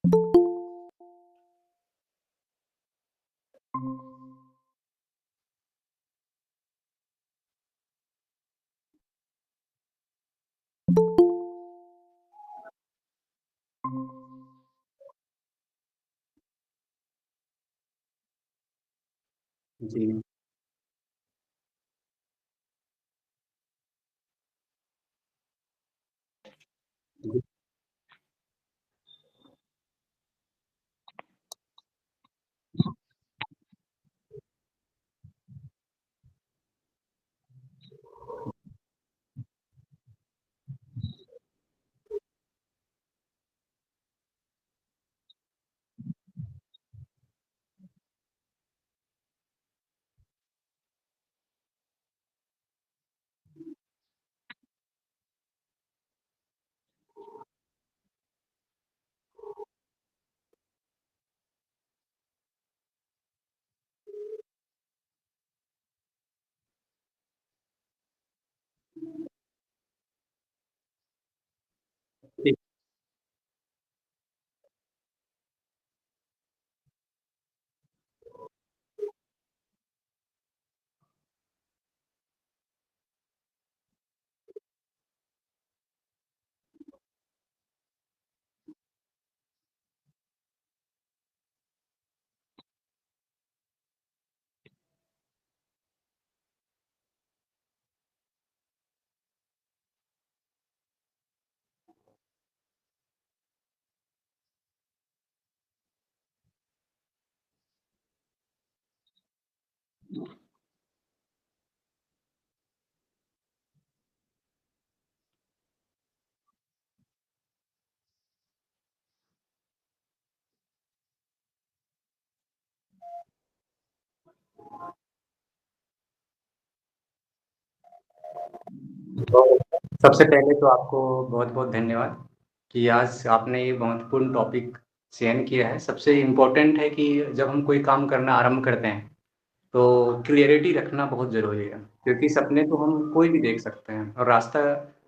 जी, जी, जी, तो सबसे पहले तो आपको बहुत-बहुत धन्यवाद कि आज आपने ये महत्वपूर्ण टॉपिक चयन किया है। सबसे इम्पोर्टेंट है कि जब हम कोई काम करना आरंभ करते हैं, तो क्लियरिटी रखना बहुत ज़रूरी है, क्योंकि सपने तो हम कोई भी देख सकते हैं और रास्ता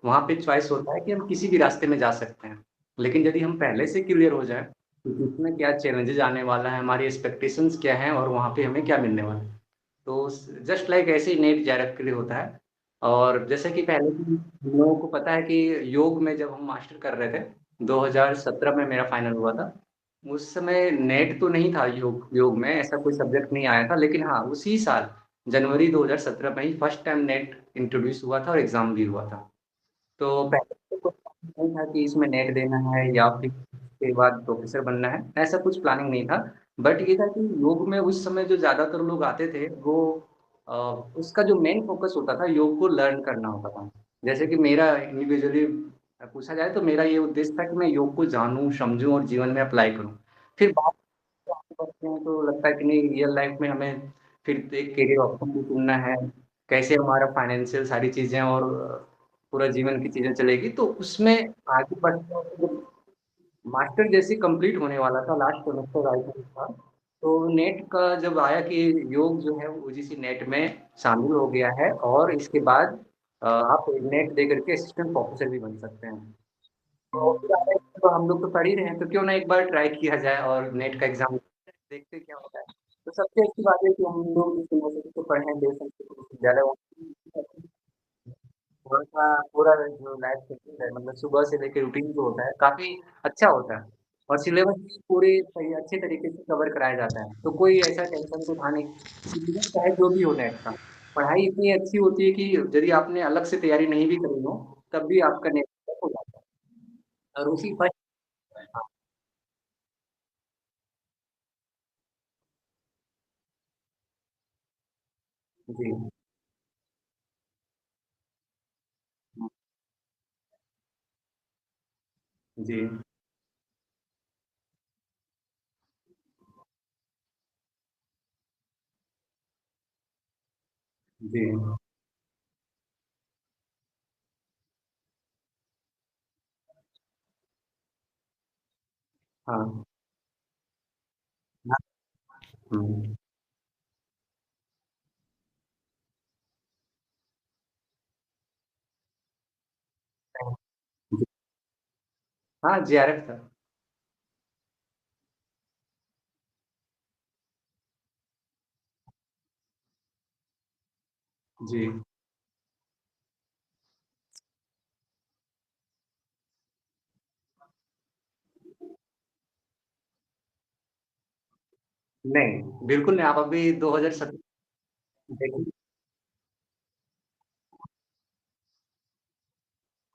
वहाँ पे चॉइस होता है कि हम किसी भी रास्ते में जा सकते हैं। लेकिन यदि हम पहले से क्लियर हो जाएँ, कि इसमें क्या चैलेंजेज़ आने वाला है, हमारी एक्सपेक्टेशंस क्या हैं और वहाँ पे हमें क्या मिलने वाला है। तो जस्ट लाइक ऐसे ही नेट जेआरएफ के लिए होता है और जैसे कि पहले भी हम लोगों को पता है कि योग में जब हम मास्टर कर रहे थे, 2017 में मेरा फाइनल हुआ था। उस समय नेट तो नहीं था योग योग में, ऐसा कोई सब्जेक्ट नहीं आया था, लेकिन हाँ, उसी साल जनवरी 2017 में ही फर्स्ट टाइम नेट इंट्रोड्यूस हुआ था और एग्ज़ाम भी हुआ था। तो पहले तो नहीं था कि इसमें नेट देना है या फिर उसके बाद प्रोफ़ेसर बनना है, ऐसा कुछ प्लानिंग नहीं था। बट ये था कि योग में उस समय जो ज़्यादातर लोग आते थे, वो अ, उसका जो मेन फ़ोकस होता था, योग को लर्न करना होता था। जैसे कि मेरा इंडिविजुअली पूछा जाए तो मेरा ये उद्देश्य था कि मैं योग को जानूँ, समझूँ और जीवन में अप्लाई करूँ। फिर बाद में आगे बढ़ते हैं तो लगता है कि नहीं, रियल लाइफ़ में हमें फिर एक करियर ऑप्शन भी चुनना है, कैसे हमारा फाइनेंशियल सारी चीज़ें और पूरा जीवन की चीज़ें चलेगी, तो उसमें आगे बढ़ते हैं तो जब मास्टर जैसे कंप्लीट होने वाला था, लास्ट सेमेस्टर आई थिंक था, तो नेट का जब आया कि योग जो है वो यूजीसी नेट में शामिल हो गया है और इसके बाद आप नेट दे करके असिस्टेंट प्रोफेसर भी बन सकते हैं। तो फिर आया कि तो हम लोग तो पढ़ ही रहे हैं, तो क्यों ना एक बार ट्राई किया जाए और नेट का एग्ज़ाम देखते हैं क्या होता है। तो सबसे अच्छी बात है कि हम लोग जिस यूनिवर्सिटी से पढ़े हैं, देश संस्कृत विश्वविद्यालय, वहाँ थोड़ा-सा पूरा जो लाइफ शेड्यूल है, मतलब सुबह से लेके रूटीन जो होता है, काफ़ी अच्छा होता है और सिलेबस भी पूरे सही अच्छे तरीके से कवर कराया जाता है। तो कोई ऐसा टेंशन तो था नहीं, सिलेबस चाहे जो भी हो नेट का, पढ़ाई इतनी अच्छी होती है कि यदि आपने अलग से तैयारी नहीं भी करी हो, तब भी आपका नेट तक हो जाता है और उसी फर्स्ट हाँ, जी, जी, जी, हाँ, हाँ, हुँ, जी, हाँ, जेआरएफ था। जी। नहीं, बिल्कुल नहीं, आप अभी 2017 देखिए।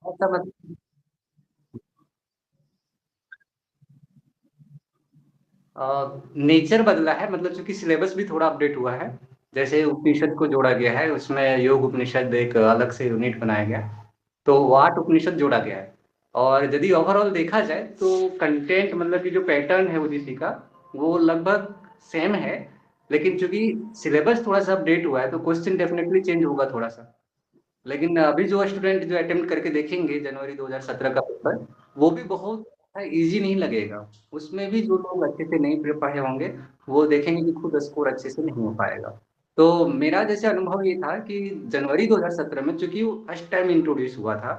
ऐसा मत नेचर बदला है, मतलब चूंकि सिलेबस भी थोड़ा अपडेट हुआ है। जैसे उपनिषद को जोड़ा गया है, उसमें योग उपनिषद एक अलग से यूनिट बनाया गया है। तो वाट उपनिषद जोड़ा गया है। और यदि ओवरऑल देखा जाए तो कंटेंट, मतलब कि जो पैटर्न है ओजीसी का, वो लगभग सेम है। लेकिन चूंकि सिलेबस थोड़ा सा अपडेट हुआ है तो क्वेश्चन डेफिनेटली चेंज होगा थोड़ा सा। लेकिन अभी जो स्टूडेंट जो अटेम्प्ट करके देखेंगे जनवरी 2017 का पेपर, वो भी बहुत इजी नहीं लगेगा। उसमें भी जो लोग अच्छे से नहीं पढ़े होंगे, वो देखेंगे कि खुद स्कोर अच्छे से नहीं हो पाएगा। तो मेरा जैसे अनुभव ये था कि जनवरी 2017 में, चूंकि वो फर्स्ट टाइम इंट्रोड्यूस हुआ था,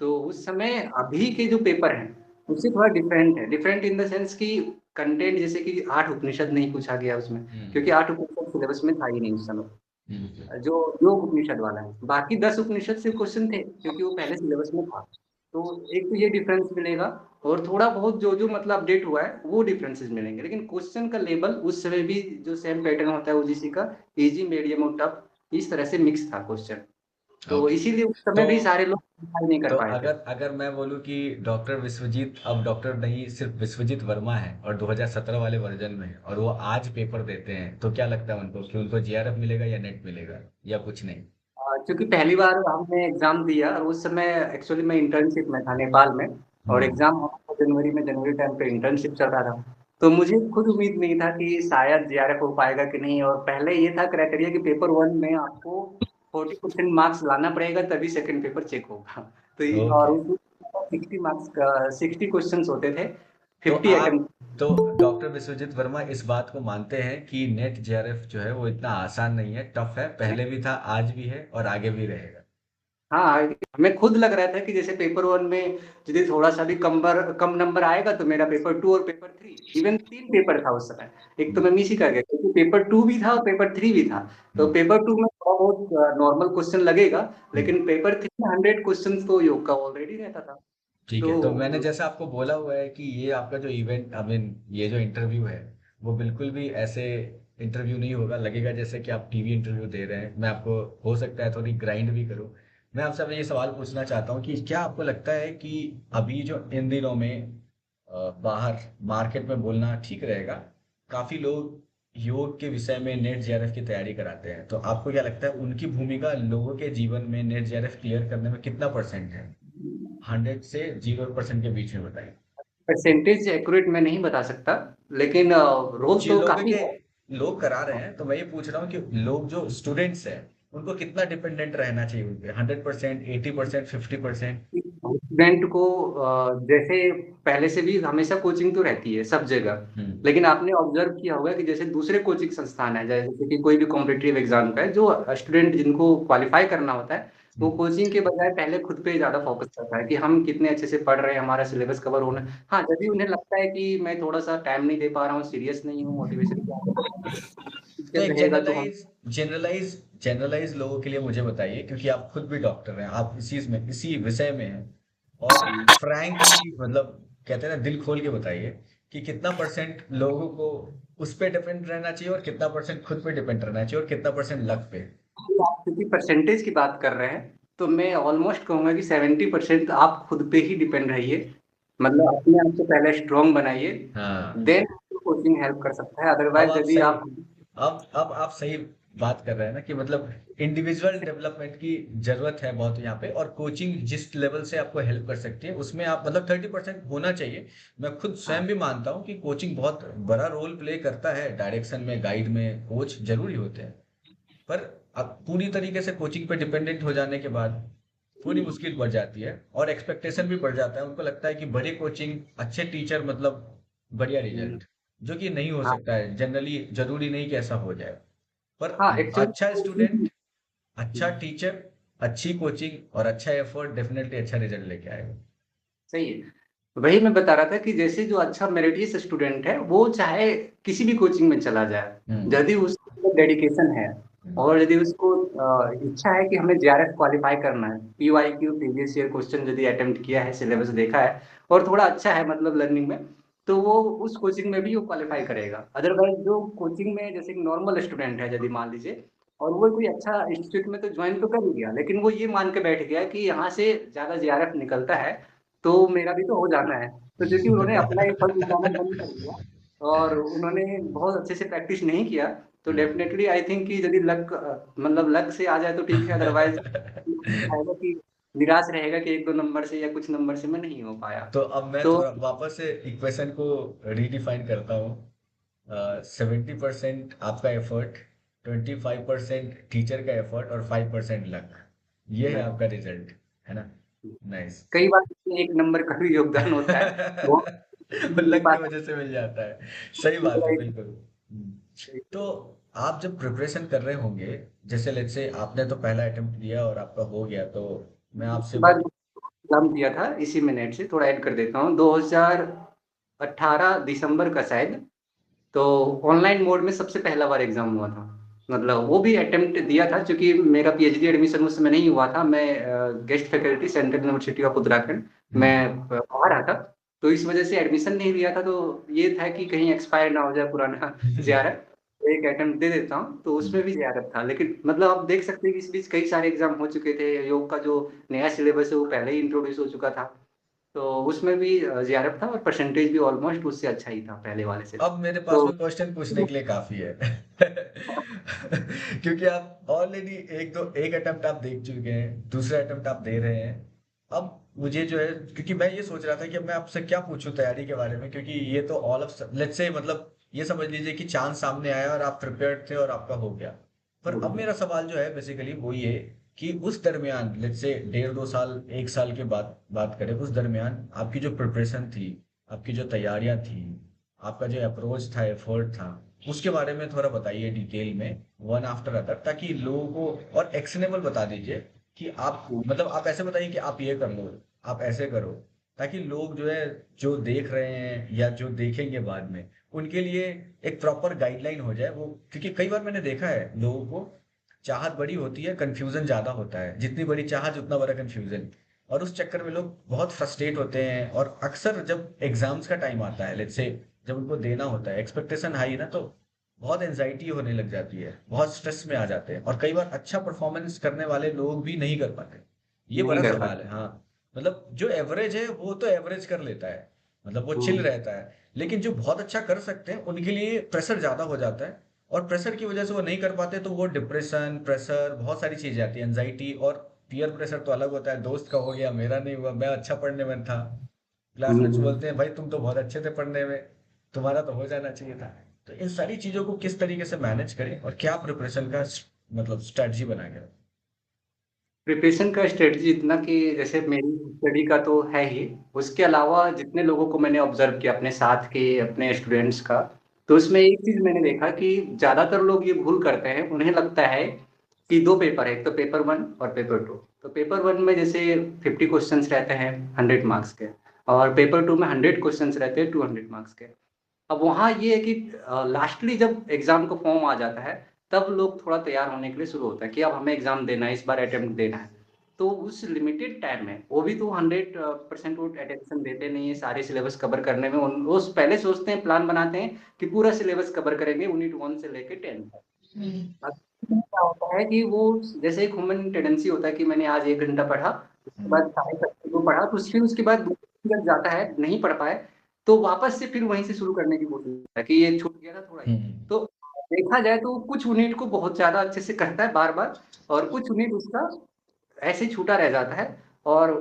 तो उस समय अभी के जो पेपर हैं उससे थोड़ा डिफरेंट है। डिफरेंट इन द सेंस कि कंटेंट, जैसे कि 8 उपनिषद नहीं पूछा गया उसमें, क्योंकि 8 उपनिषद सिलेबस में था ही नहीं उस समय। जो योग उपनिषद वाला है, बाकी 10 उपनिषद से क्वेश्चन थे क्योंकि वो पहले सिलेबस में था। तो एक तो ये डिफरेंस मिलेगा। और थोड़ा बहुत जो जो मतलब अपडेट हुआ है वो डिफरेंसेस मिलेंगे, लेकिन क्वेश्चन का लेवल उस समय भी जो सेम पैटर्न होता है ओजीसी का, इजी, मीडियम और टफ, इस तरह से मिक्स था क्वेश्चन। तो ओके। इसीलिए उस तो समय भी सारे लोग क्वालिफाई नहीं कर तो पाए थे। अगर अगर मैं बोलूँ कि डॉक्टर विश्वजीत अब डॉक्टर नहीं सिर्फ विश्वजीत वर्मा है और 2017 वाले वर्जन में है, और वो आज पेपर देते हैं, तो क्या लगता है उनको कि उनको जीआरएफ मिलेगा या नेट मिलेगा या कुछ नहीं? क्योंकि पहली बार हमने एग्जाम दिया और उस समय एक्चुअली मैं इंटर्नशिप में था नेपाल में। और हम्म। एग्जाम हमारा जनवरी में, जनवरी टाइम पे इंटर्नशिप चल रहा था। तो मुझे खुद उम्मीद नहीं था कि शायद जीआरएफ हो पाएगा कि नहीं। और पहले ये था क्राइटेरिया कि पेपर वन में आपको 40% मार्क्स लाना पड़ेगा, तभी सेकंड पेपर चेक होगा। और ओके। उसमें 60 मार्क्स का 60 क्वेश्चन होते थे, तो 50 अटेम्प्ट। आप तो डॉक्टर विश्वजीत वर्मा इस बात को मानते हैं कि नेट जेआरएफ जो है वो इतना आसान नहीं है, टफ है, पहले भी था, आज भी है और आगे भी रहेगा। हाँ, हमें खुद लग रहा था कि जैसे पेपर वन में यदि थोड़ा सा भी कम नंबर आएगा तो मेरा पेपर टू और पेपर थ्री, इवन 3 पेपर था उस समय। एक तो हम्म। मैं मिस ही कर गया क्योंकि पेपर टू भी था और पेपर थ्री भी था। तो हम्म। पेपर टू में थोड़ा बहुत नॉर्मल क्वेश्चन लगेगा, हम्म। लेकिन पेपर थ्री में 100 क्वेश्चन तो योग का ऑलरेडी रहता था। ठीक है, तो मैंने तो जैसा आपको बोला हुआ है कि ये आपका जो इवेंट, आई मीन ये जो इंटरव्यू है, वो बिल्कुल भी ऐसे इंटरव्यू नहीं होगा, लगेगा जैसे कि आप टीवी इंटरव्यू दे रहे हैं। मैं आपको हो सकता है थोड़ी ग्राइंड भी करूं। मैं आपसे अब ये सवाल पूछना चाहता हूँ कि क्या आपको लगता है कि अभी जो इन दिनों में बाहर मार्केट में बोलना ठीक रहेगा, काफी लोग योग के विषय में नेट जेआरएफ की तैयारी कराते हैं, तो आपको क्या लगता है उनकी भूमिका लोगों के जीवन में नेट जेआरएफ क्लियर करने में कितना परसेंट है? 100 से 0% के बीच में बताइए। परसेंटेज एक्यूरेट मैं नहीं बता सकता, लेकिन रोल कुछ तो लोगों काफी के है। लोग करा रहे हैं, तो मैं ये पूछ रहा हूँ कि लोग जो स्टूडेंट्स हैं उनको कितना डिपेंडेंट रहना चाहिए उन पे? 100%, 80%, 50%? स्टूडेंट को जैसे पहले से भी हमेशा कोचिंग तो रहती है सब जगह। हम्म। लेकिन आपने ऑब्जर्व किया होगा कि जैसे दूसरे कोचिंग संस्थान है, जैसे कि कोई भी कॉम्पिटिटिव एग्जाम का है, जो स्टूडेंट जिनको क्वालिफाई करना होता है, वो हम्म। कोचिंग के बजाय पहले खुद पे ज्यादा फोकस करता है कि हम कितने अच्छे से पढ़ रहे हैं, हमारा सिलेबस कवर होना। हाँ, जब भी उन्हें लगता है कि मैं थोड़ा सा टाइम नहीं दे पा रहा हूँ, सीरियस नहीं हूँ, मोटिवेशन तो टीचर एक रहेगा तो हम। जनरलाइज लोगों के लिए मुझे बताइए, क्योंकि आप खुद भी डॉक्टर हैं, आप इसी विषय में हैं, और फ्रैंकली मतलब कहते हैं ना, दिल खोल के बताइए कि कितना परसेंट लोगों को उस पे डिपेंड रहना चाहिए और कितना परसेंट खुद पे डिपेंड रहना चाहिए और कितना परसेंट लक पे? आप क्योंकि परसेंटेज की बात कर रहे हैं, तो मैं ऑलमोस्ट कहूंगा कि 70% आप खुद पे ही डिपेंड रहिए। मतलब अपने आप को पहले स्ट्रांग बनाइए, हाँ। देन कोचिंग हेल्प कर सकता है। अब अदरवाइज आप यदि सही आप। अब आप सही बात कर रहे हैं ना, कि मतलब इंडिविजुअल डेवलपमेंट की जरूरत है बहुत यहाँ पे, और कोचिंग जिस लेवल से आपको हेल्प कर सकती है उसमें आप मतलब 30% होना चाहिए। मैं खुद हाँ, स्वयं भी मानता हूँ कि कोचिंग बहुत बड़ा रोल प्ले करता है, डायरेक्शन में, गाइड में कोच जरूरी होते हैं। पर अब पूरी तरीके से कोचिंग पे डिपेंडेंट हो जाने के बाद थोड़ी मुश्किल बढ़ जाती है, और एक्सपेक्टेशन भी बढ़ जाता है। उनको लगता है कि बड़ी कोचिंग, अच्छे टीचर मतलब बढ़िया रिजल्ट, जो कि नहीं हो हाँ, सकता है जनरली, जरूरी नहीं कि ऐसा हो जाए। पर हाँ, अच्छा एक्चुअली स्टूडेंट, अच्छा टीचर, अच्छी कोचिंग और अच्छा एफर्ट डेफिनेटली अच्छा रिजल्ट लेके आएगा। सही है। वही मैं बता रहा था कि जैसे जो अच्छा मेरिटियस स्टूडेंट है वो चाहे किसी भी कोचिंग में चला जाए, हम्म। यदि उसका डेडिकेशन है हम्म। और यदि उसको इच्छा है कि हमें जेआरएफ क्वालिफाई करना है, पीवाईक्यू प्रीवियस ईयर क्वेश्चन यदि अटेम्प्ट किया है, सिलेबस देखा है और थोड़ा अच्छा है मतलब लर्निंग में, तो वो उस कोचिंग में भी वो क्वालिफाई करेगा। अदरवाइज जो कोचिंग में जैसे एक नॉर्मल स्टूडेंट है यदि मान लीजिए, और वो कोई अच्छा इंस्टीट्यूट में तो ज्वाइन तो कर ही गया, लेकिन वो ये मान के बैठ गया कि यहाँ से ज्यादा जेआरएफ निकलता है तो मेरा भी तो हो जाना है। तो क्योंकि उन्होंने अपना एफर्ट निकालना बंद कर दिया और उन्होंने बहुत अच्छे से प्रैक्टिस नहीं किया, तो हम्म। डेफिनेटली आई थिंक कि यदि लक मतलब लक से आ जाए तो ठीक है, अदरवाइज आएगा कि निराश रहेगा कि एक दो नंबर से या कुछ नंबर से मैं नहीं हो पाया। तो अब मैं तो थोड़ा वापस से इक्वेशन को रीडिफाइन करता हूँ। 70% आपका एफर्ट, 25% टीचर का एफर्ट और 5% लक। ये है आपका रिजल्ट, है ना? नाइस। कई बार इसमें एक नंबर का भी योगदान होता है, बहुत मिल लक की पाता वजह से मिल जाता है। सही बात है, है। बिल्कुल। तो आप जब प्रिपरेशन कर रहे होंगे, जैसे लेट्स से आपने तो पहला अटेम्प्ट दिया और आपका हो गया, तो मैं उसके आपसे बाद एग्जाम दिया था, इसी मिनट से थोड़ा ऐड कर देता हूँ, 2018 दिसंबर का शायद। तो ऑनलाइन मोड में सबसे पहला बार एग्जाम हुआ था, मतलब वो भी अटेम्प्ट दिया था क्योंकि मेरा पीएचडी एडमिशन उस समय नहीं हुआ था। मैं guest faculty central university of Uttarakhand hmm. मैं पढ़ा रहा था, तो इस वजह से एडमिशन नहीं लिया था। तो ये था कि कहीं एक्सपायर ना हो जाए पुराना जियारत, तो एक अटेम्प्ट दे देता हूँ, तो उसमें भी जियारत था। लेकिन मतलब आप देख सकते हैं कि इस बीच कई सारे एग्जाम हो चुके थे, योग का जो नया सिलेबस है वो पहले ही इंट्रोड्यूस हो चुका था, तो उसमें भी जेआरएफ था और परसेंटेज भी ऑलमोस्ट उससे अच्छा ही था पहले वाले से। अब मेरे पास तो में क्वेश्चन पूछने के लिए काफी है। क्योंकि आप ऑलरेडी एक अटेम्प्ट आप देख चुके हैं, दूसरा अटेम्प्ट आप दे रहे हैं। अब मुझे जो है, क्योंकि मैं ये सोच रहा था कि अब मैं आपसे क्या पूछूं तैयारी के बारे में, क्योंकि ये तो ऑल ऑफ लेट्स से मतलब ये समझ लीजिए कि चांस सामने आया और आप प्रिपेयर्ड थे और आपका हो गया। पर अब मेरा सवाल जो है बेसिकली वो ये, कि उस दरमियान लेट्स से 1.5 2 साल 1 साल के बाद बात करें, उस दरमियान आपकी जो प्रिपरेशन थी, आपकी जो तैयारियां थी, आपका जो अप्रोच था, एफर्ट था, उसके बारे में थोड़ा बताइए डिटेल में, वन आफ्टर अदर, ताकि लोगों को और एक्शनेबल बता दीजिए कि आप मतलब आप ऐसे बताइए कि आप ये कर लो, आप ऐसे करो, ताकि लोग जो है, जो देख रहे हैं या जो देखेंगे बाद में, उनके लिए एक प्रॉपर गाइडलाइन हो जाए वो। क्योंकि कई बार मैंने देखा है लोगों को, चाहत बड़ी होती है, कंफ्यूजन ज्यादा होता है, जितनी बड़ी चाहत उतना बड़ा कंफ्यूजन, और उस चक्कर में लोग बहुत फ्रस्ट्रेट होते हैं। और अक्सर जब एग्जाम्स का टाइम आता है, लेट्स से जब उनको देना होता है, एक्सपेक्टेशन हाई ना, तो बहुत एंजाइटी होने लग जाती है, बहुत स्ट्रेस में आ जाते हैं, और कई बार अच्छा परफॉर्मेंस करने वाले लोग भी नहीं कर पाते। ये नहीं बड़ा कर सवाल पाते। है, हाँ। मतलब जो एवरेज है वो तो एवरेज कर लेता है, मतलब वो चिल हम्म, रहता है। लेकिन जो बहुत अच्छा कर सकते हैं उनके लिए प्रेशर ज्यादा हो जाता है, और प्रेशर की वजह से वो नहीं कर पाते, तो वो डिप्रेशन, प्रेशर, बहुत सारी चीजें आती है, एंजाइटी। और पीयर प्रेशर तो अलग होता है, दोस्त का हो गया, मेरा नहीं हुआ, मैं अच्छा पढ़ने में था, क्लासमेट्स हम्म। बोलते हैं भाई तुम तो बहुत अच्छे थे पढ़ने में, तुम्हारा तो हो जाना चाहिए था। तो इन सारी चीजों को किस तरीके से मैनेज करें, और क्या प्रिपरेशन का मतलब स्ट्रेटजी बनाएंगे? प्रिपरेशन का स्ट्रेटजी इतना कि जैसे मेरी स्टडी का तो है ही, उसके अलावा जितने लोगों को मैंने ऑब्जर्व किया अपने साथ के अपने स्टूडेंट्स का, तो उसमें एक चीज मैंने देखा कि ज्यादातर लोग ये भूल करते हैं। उन्हें लगता है कि दो पेपर है, एक तो पेपर वन और पेपर टू। तो पेपर वन में जैसे 50 क्वेश्चंस रहते हैं 100 मार्क्स के, और पेपर टू में 100 क्वेश्चंस रहते हैं 200 मार्क्स के। अब वहाँ ये है कि लास्टली जब एग्जाम का फॉर्म आ जाता है, तब लोग थोड़ा तैयार होने के लिए शुरू होता है कि अब हमें एग्जाम देना है, इस बार अटेम्प्ट देना है। तो उस लिमिटेड टाइम में वो भी तो 100% वो अटेंशन देते नहीं है सारे सिलेबस कवर करने में। वो पहले सोचते हैं, प्लान बनाते हैं कि पूरा सिलेबस कवर करेंगे यूनिट 1 से लेके 10 तक। अब क्या होता है कि वो जैसे एक ह्यूमन टेंडेंसी होता है कि मैंने आज 1 घंटा पढ़ा, उसके बाद हम्म। 2:30 को पढ़ा, तो फिर उसके बाद जब जाता है नहीं पढ़ पाए, तो वापस से फिर वहीं से शुरू करने की कोशिश करता है कि ये छूट गया था थोड़ा ही। हम्म। तो देखा जाए तो कुछ यूनिट को बहुत ज्यादा अच्छे से करता है बार बार, और कुछ यूनिट उसका ऐसे ही छूटा रह जाता है। और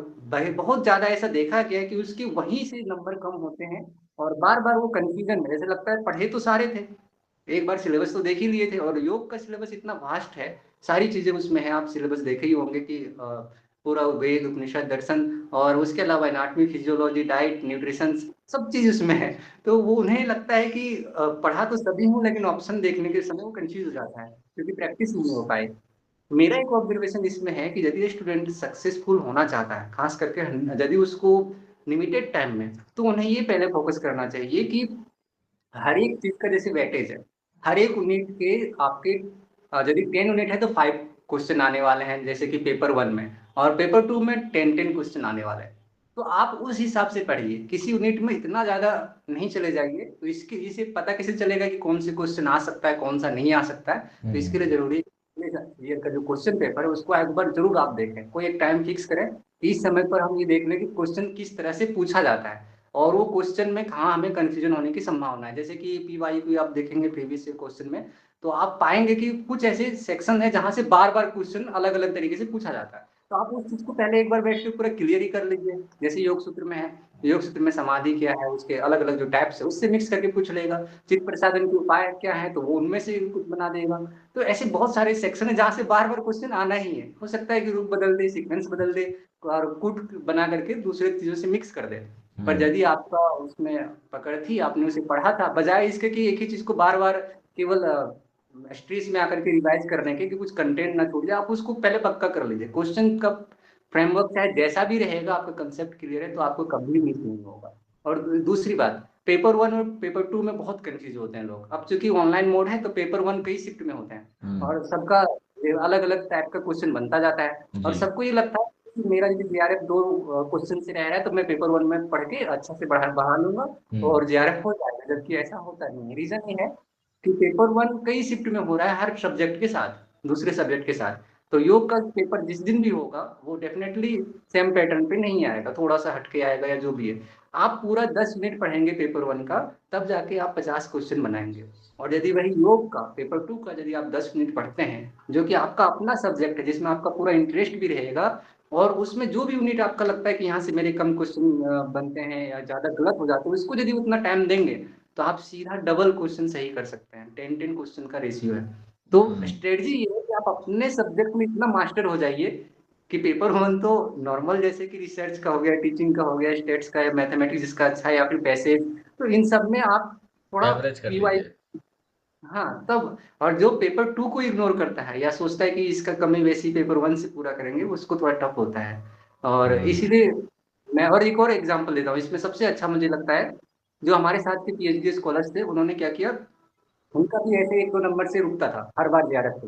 बहुत ज्यादा ऐसा देखा गया है कि उसके वहीं से नंबर कम होते हैं, और बार बार वो कंफ्यूजन में, ऐसे लगता है पढ़े तो सारे थे, एक बार सिलेबस तो देख ही लिए थे। और योग का सिलेबस इतना वास्ट है, सारी चीजें उसमें है, आप सिलेबस देखे ही होंगे कि पूरा वेद उपनिषद दर्शन, और उसके अलावा एनाटॉमी फिजियोलॉजी डाइट न्यूट्रिशन, सब चीज उसमें है। तो वो उन्हें लगता है कि पढ़ा तो सभी हूँ, लेकिन ऑप्शन देखने के समय वो कंफ्यूज हो जाता है क्योंकि प्रैक्टिस नहीं हो पाए। मेरा एक ऑब्जर्वेशन इसमें है कि यदि स्टूडेंट सक्सेसफुल होना चाहता है, खास करके यदि उसको लिमिटेड टाइम में, तो उन्हें ये पहले फोकस करना चाहिए कि हर एक चीज का जैसे वेटेज है, हर एक यूनिट के आपके यदि 10 यूनिट है तो 5 क्वेश्चन आने वाले हैं, जैसे कि पेपर 1 में, और पेपर 2 में 10 क्वेश्चन आने वाले हैं। तो आप उस हिसाब से पढ़िए, किसी यूनिट में इतना ज्यादा नहीं चले जाइए, तो इसके इसे पता कैसे चलेगा कि कौन से क्वेश्चन आ सकता है, कौन सा नहीं आ सकता है। तो इसके लिए हम्म। जरूरी है ईयर का जो क्वेश्चन पेपर है उसको एक बार जरूर आप देखें, कोई एक टाइम फिक्स करें, इस समय पर हम ये देख लें कि क्वेश्चन किस तरह से पूछा जाता है, और वो क्वेश्चन में कहाँ हमें कंफ्यूजन होने की संभावना है। जैसे कि पीवाई को आप देखेंगे प्रीवियस ईयर क्वेश्चन में, तो आप पाएंगे कि कुछ ऐसे सेक्शन है जहां से बार बार क्वेश्चन अलग अलग तरीके से पूछा जाता है। तो आप उस चीज को पहले एक बार बैठ के पूरा क्लियर ही कर लीजिए। जैसे योग सूत्र में है, योग सूत्र में समाधि क्या है, उसके अलग अलग जो टाइप्स है उससे मिक्स करके पूछ लेगा। चित्त प्रसादन के उपाय क्या है, तो वो उनमें से कुछ बना देगा। तो ऐसे बहुत सारे सेक्शन है जहाँ से बार बार क्वेश्चन आना ही है, हो सकता है कि रूप बदल दे, सीक्वेंस बदल दे, और कुट बना करके दूसरे चीजों से मिक्स कर दे। पर हम्म। यदि आपका उसमें पकड़ थी, आपने उसे पढ़ा था, बजाय इसके कि एक ही चीज को बार बार केवल स्ट्रेस में आकर के रिवाइज करने के कि कुछ कंटेंट ना छूट जाए, आप उसको पहले पक्का कर लीजिए। क्वेश्चन का फ्रेमवर्क चाहे जैसा भी रहेगा, आपका कंसेप्ट क्लियर है तो आपको कभी मिस नहीं होगा। और दूसरी बात, पेपर 1 और पेपर 2 में बहुत कंफ्यूज होते हैं लोग। अब चूंकि ऑनलाइन मोड है तो पेपर 1 कई शिफ्ट में होते हैं, हम्म। और सबका अलग अलग टाइप का क्वेश्चन बनता जाता है, और जी। सबको ये लगता है कि मेरा यदि जीआरएफ 2 क्वेश्चन से रह रहा है तो मैं पेपर 1 में पढ़ के अच्छा से बढ़ा बढ़ा लूंगा हम्म। और जीआरएफ हो जाएगा, जबकि ऐसा होता नहीं है। रीजन ये है कि पेपर 1 कई शिफ्ट में हो रहा है, हर सब्जेक्ट के साथ, दूसरे सब्जेक्ट के साथ। तो योग का पेपर जिस दिन भी होगा वो डेफिनेटली सेम पैटर्न पे नहीं आएगा, थोड़ा सा हटके आएगा या जो भी है। आप पूरा 10 मिनट पढ़ेंगे पेपर 1 का, तब जाके आप 50 क्वेश्चन बनाएंगे। और यदि वही योग का पेपर 2 का यदि आप 10 मिनट पढ़ते हैं, जो कि आपका अपना सब्जेक्ट है, जिसमें आपका पूरा इंटरेस्ट भी रहेगा, और उसमें जो भी यूनिट आपका लगता है कि यहाँ से मेरे कम क्वेश्चन बनते हैं या ज्यादा गलत हो जाते हैं, उसको यदि उतना टाइम देंगे, तो आप सीधा डबल क्वेश्चन सही कर सकते हैं। 10-10 क्वेश्चन का रेशियो है। तो हम्म। स्ट्रेटजी ये है कि आप अपने सब्जेक्ट में इतना मास्टर हो जाइए कि पेपर 1 तो नॉर्मल, जैसे कि रिसर्च का हो गया, टीचिंग का हो गया, स्टेट्स का या मैथमेटिक्स जिसका अच्छा है, या फिर पैसेज, तो इन सब में आप थोड़ा एवरेज कर पीवाई। लीजिए। हाँ तब। और जो पेपर 2 को इग्नोर करता है या सोचता है कि इसका कमी वैसी पेपर 1 से पूरा करेंगे, उसको थोड़ा टफ होता है। और हम्म। इसीलिए मैं और एक और एग्जांपल देता हूँ, इसमें सबसे अच्छा मुझे लगता है, जो हमारे साथ के पीएचडी स्कॉलर्स थे, उन्होंने क्या किया, उनका भी ऐसे 1-2 नंबर से रुकता था हर बार जीआरएफ पे।